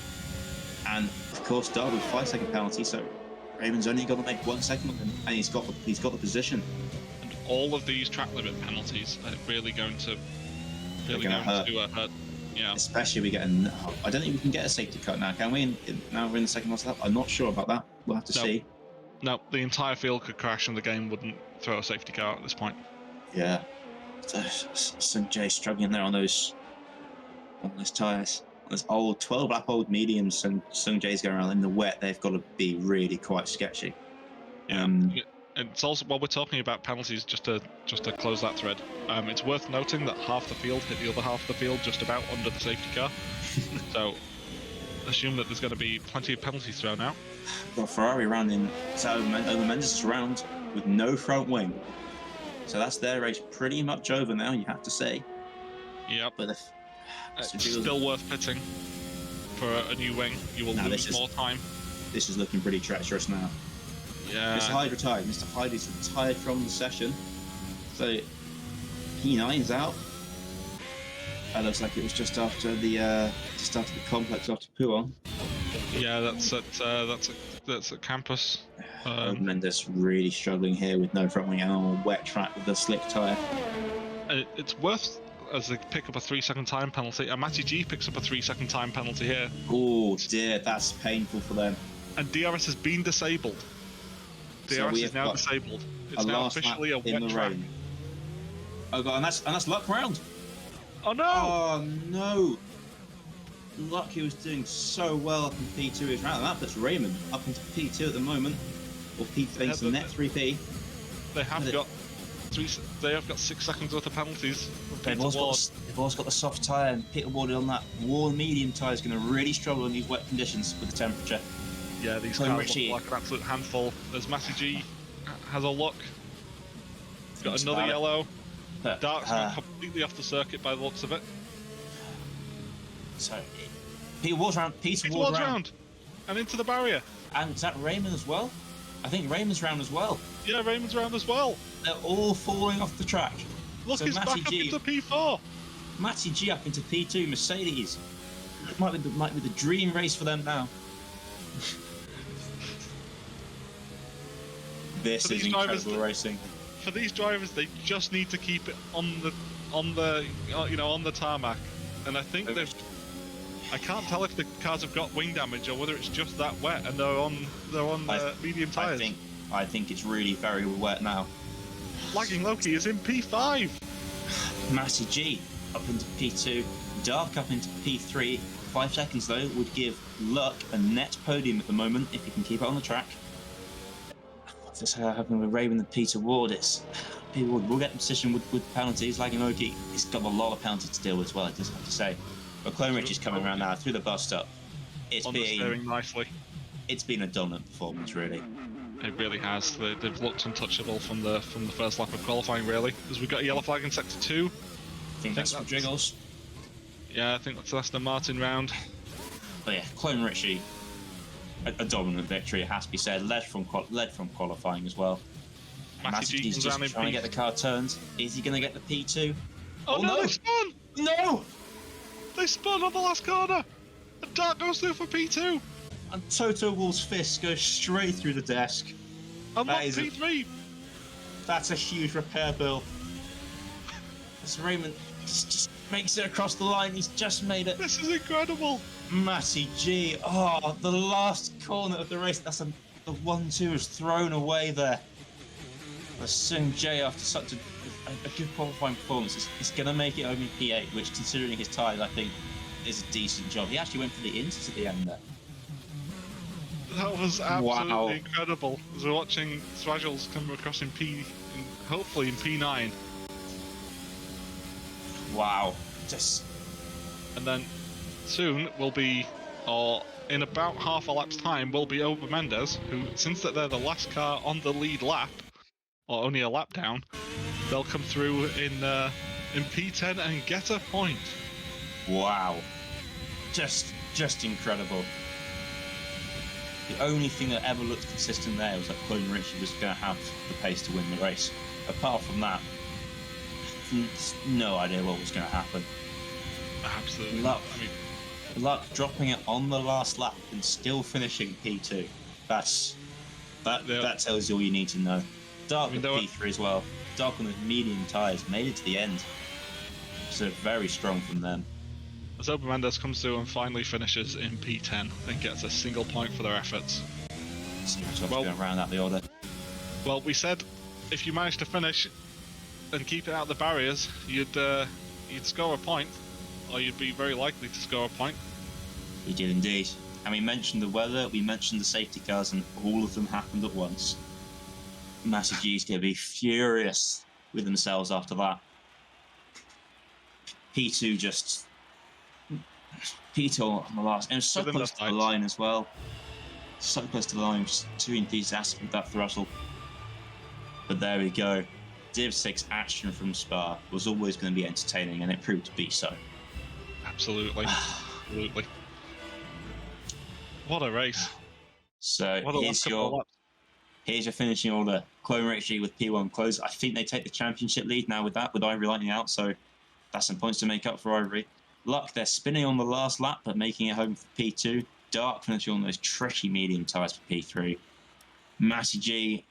And of course, Dark with 5-second penalty, so Raymond's only got to make 1 second of him, and he's got the position. And all of these track limit penalties are really going to hurt. Yeah. Especially we get I don't think we can get a safety cut now, can we? Now we're in the second lap. I'm not sure about that. We'll have to see. No, the entire field could crash and the game wouldn't throw a safety car at this point. Yeah. Sung Jae struggling there on those tyres. Those old 12-lap old mediums, and Sung Jae's going around in the wet. They've got to be really quite sketchy. And it's also, while we're talking about penalties, just to close that thread, it's worth noting that half the field hit the other half of the field just about under the safety car. So assume that there's going to be plenty of penalties thrown out. Got Ferrari rounding over Mendes' round with no front wing. So that's their race pretty much over now, you have to say. Yep. But it's still worth pitting for a new wing. You will lose more time. This is looking pretty treacherous now. Yeah. Mr. Hyde retired. Mr. Hyde is retired from the session. So P9's out. That looks like it was just after the complex after Pouon. Yeah, that's at campus. Mendes really struggling here with no front wing and on a wet track with a slick tyre. It's worth, as they pick up a 3-second time penalty, and Matty G picks up a 3-second time penalty here. Oh dear, that's painful for them. And DRS has been disabled. DRS is now disabled. It's now officially a wet track. Oh god, and that's Luck round. Oh no! Oh no! Luck, he was doing so well up in P2 his round, and that puts Raymond up into P2 at the moment, or P3 to net 3P. They have got 6 seconds worth of penalties. They've also got the soft tyre, and Peter Ward on that warm medium tyre is going to really struggle in these wet conditions with the temperature. Yeah, these cars look like an absolute handful. As Matty G has a look. Got another yellow. Dark's gone completely off the circuit by the looks of it. So, Peter Ward's round. And into the barrier. And is that Raymond as well? I think Raymond's round as well. Yeah, Raymond's round as well. They're all falling off the track. Look, he's back up into P4. Matty G up into P2, Mercedes. It might be the dream race for them now. This is incredible racing. For these drivers, they just need to keep it on the tarmac, and I think I can't tell if the cars have got wing damage or whether it's just that wet and they're on medium tyres. I think it's really very wet now. Lagging Loki is in P5. Matty G up into P2, Dark up into P3. 5 seconds though would give Luck a net podium at the moment if he can keep it on the track. What's this happening with Raven and Peter Ward? Peter Ward will get the position with penalties. Lagging Loki, he's got a lot of penalties to deal with as well, I just have to say. But Clone Rich is coming around now through the bus stop. It's been a dominant performance, really. It really has. They've looked untouchable from the first lap of qualifying, really. As we've got a yellow flag in sector 2. I think that's for Jiggles. Yeah, I think that's the Aston Martin round. But yeah, Clone Richie, a dominant victory, it has to be said. Led from qualifying as well. Matty G's just trying to get the car turned. Is he going to get the P2? Oh no, they spun! No! They spun on the last corner! And Dark goes through for P2! And Toto Wolf's fist goes straight through the desk. Unlock That is a- P3. That's a huge repair bill. As Raymond just makes it across the line, he's just made it. This is incredible. Matty G. Oh, the last corner of the race. The 1-2 is thrown away there. But Sung Jae, after such a good qualifying performance, is going to make it home in P8, which, considering his tyres, I think is a decent job. He actually went for the inters at the end there. That was absolutely Wow. incredible. As we're watching Swagels come across hopefully in P9. Wow. Just And then soon will be, or in about half a lap's time, will be over Mendes, who, since that they're the last car on the lead lap, or only a lap down, they'll come through in P10 and get a point. wow. Just incredible. The only thing that ever looked consistent there was that Clone Richie was going to have the pace to win the race. Apart from that, no idea what was going to happen. Absolutely. Luck. I mean, Luck dropping it on the last lap and still finishing P2. That tells you all you need to know. Dark with P3 as well. Dark on the medium tyres made it to the end. So very strong from them. as Ober Mendes comes through and finally finishes in P10 and gets a single point for their efforts. Well, going round out the order. Well, we said if you managed to finish and keep it out of the barriers, you'd score a point, or you'd be very likely to score a point. We did indeed. And we mentioned the weather, we mentioned the safety cars, and all of them happened at once. Matty G's going to be furious with themselves after that. P2 on the last, and it was so close to the line as well. So close to the line, just too enthusiastic with that throttle. But there we go. Div 6 action from Spa was always going to be entertaining, and it proved to be so. Absolutely. Absolutely. What a race. So What a here's your finishing order. Clone Richie with P1 close. I think they take the championship lead now with Ivory lightning out, so that's some points to make up for Ivory. Luck, they're spinning on the last lap, but making it home for P2. Dark finishing on those trashy medium tyres for P3. Matty G,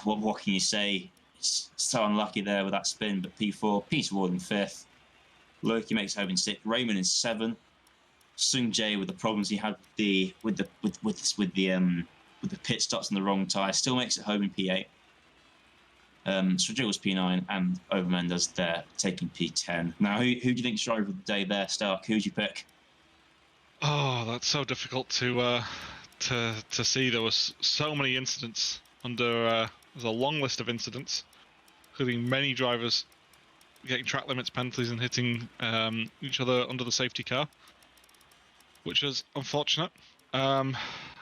what can you say? It's so unlucky there with that spin, but P4. Peter Ward in 5th. Loki makes home in 6th. Raymond in 7th. Sung Jae with the problems he had with the pit stops and the wrong tyre still makes it home in P8. Strajil was P9 and Over Mendes there taking P10. Now, who do you think's driver of the day there, Stark? Who'd you pick? Oh, that's so difficult to see. There was so many incidents there's a long list of incidents, including many drivers getting track limits penalties and hitting each other under the safety car, which is unfortunate.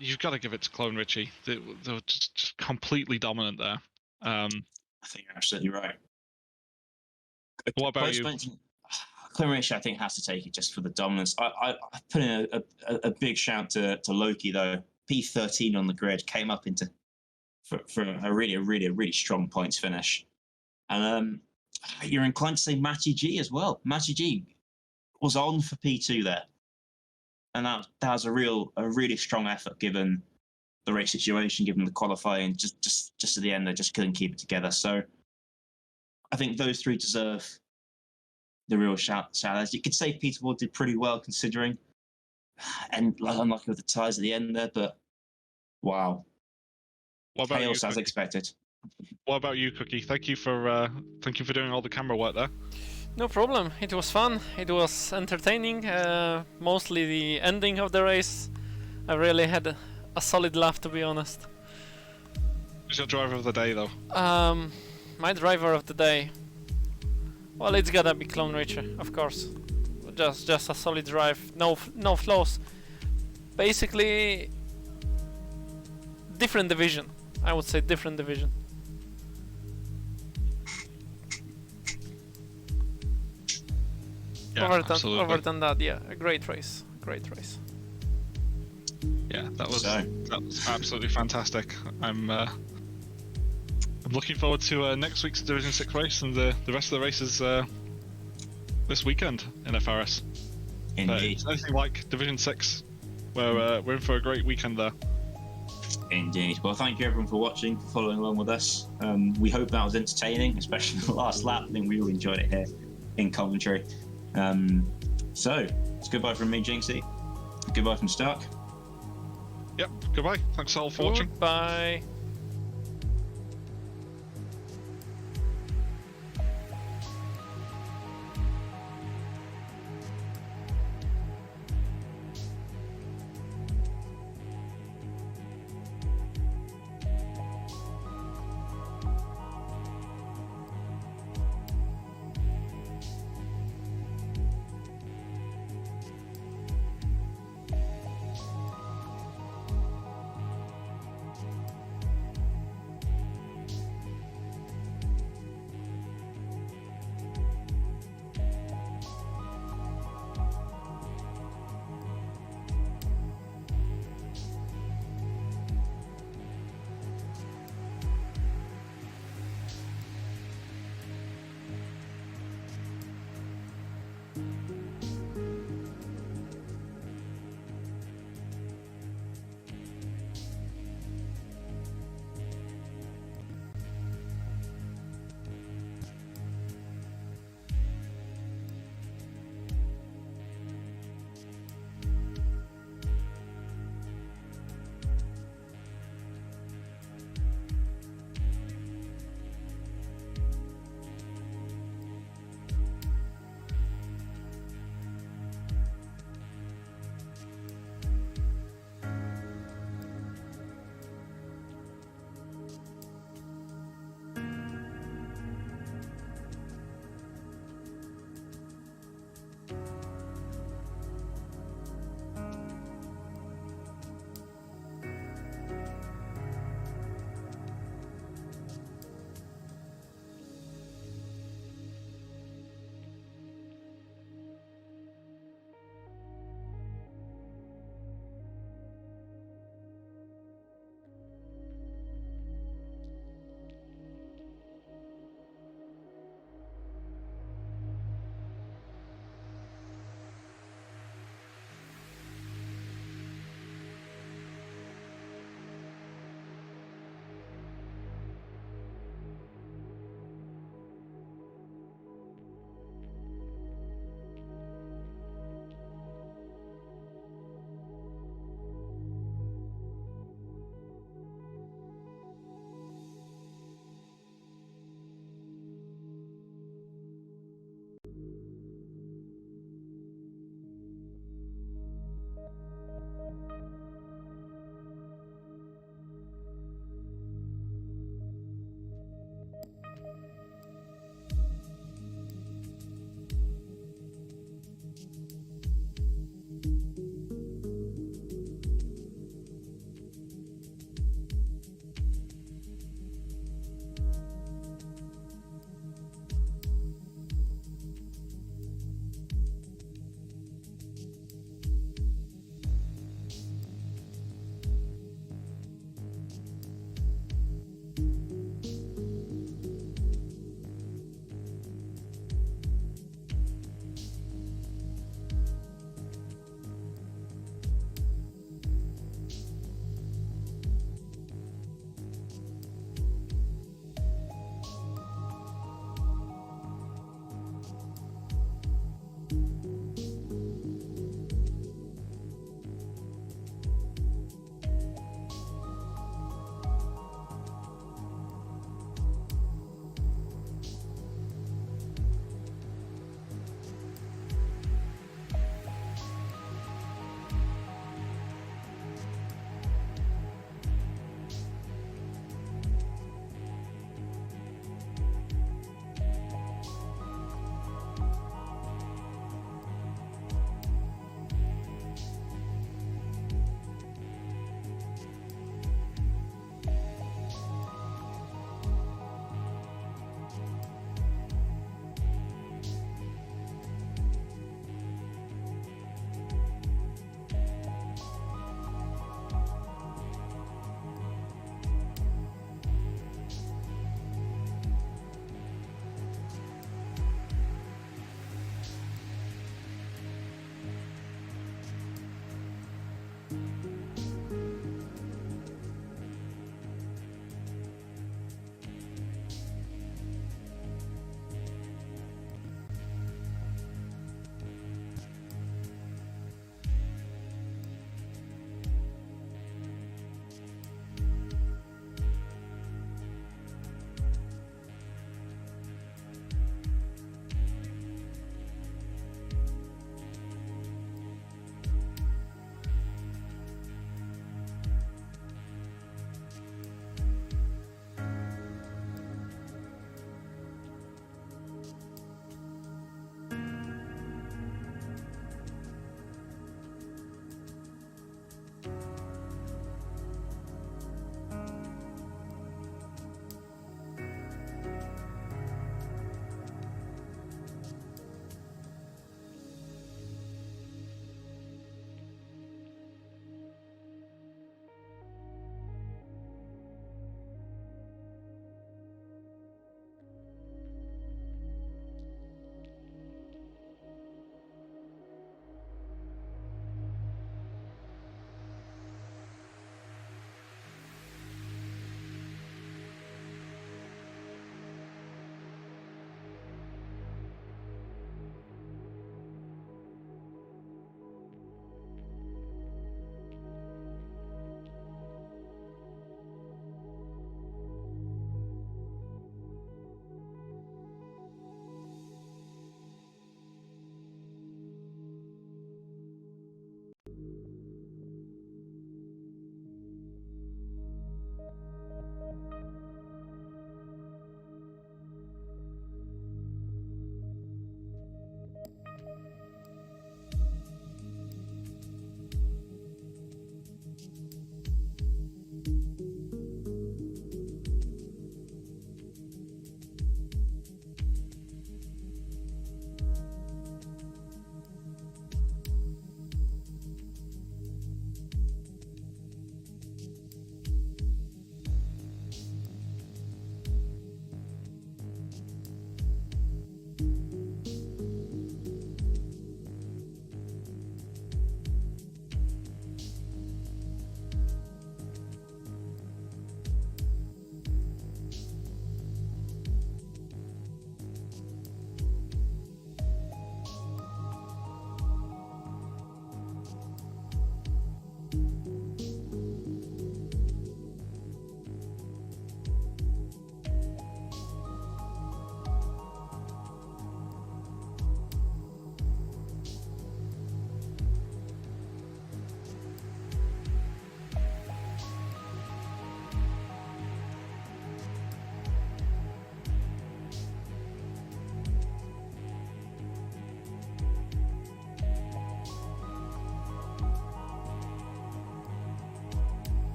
You've got to give it to Clone Richie. They were just completely dominant there. I think you're absolutely right. What about you? Clone Richie, I think, has to take it just for the dominance. I put in a big shout to Loki, though. P13 on the grid came up for a really strong points finish. And you're inclined to say Matty G as well. Matty G was on for P2 there. And that was a really strong effort given the race situation, given the qualifying. Just at the end, they just couldn't keep it together. So I think those three deserve the real shout. As you could say, Peter Ward did pretty well considering, and unlucky with the tyres at the end there. But wow, chaos as expected. What about you, Cookie? Thank you for doing all the camera work there. No problem. It was fun. It was entertaining. Mostly the ending of the race. I really had a solid laugh, to be honest. Who's your driver of the day, though? My driver of the day. Well, it's gotta be Clone Richie, of course. Just a solid drive. No flaws. Basically, different division. I would say different division. Yeah, absolutely. Other than that, yeah, a great race. Yeah, that was absolutely fantastic. I'm looking forward to next week's Division 6 race and the rest of the races this weekend in FRS. Indeed. It's anything like Division 6, where we're in for a great weekend there. Indeed. Well, thank you everyone for watching, for following along with us. We hope that was entertaining, especially the last lap. I think we all enjoyed it here in commentary. So, it's goodbye from me, Jinxie. Goodbye from Stark. Yep, goodbye. Thanks all for watching. Bye.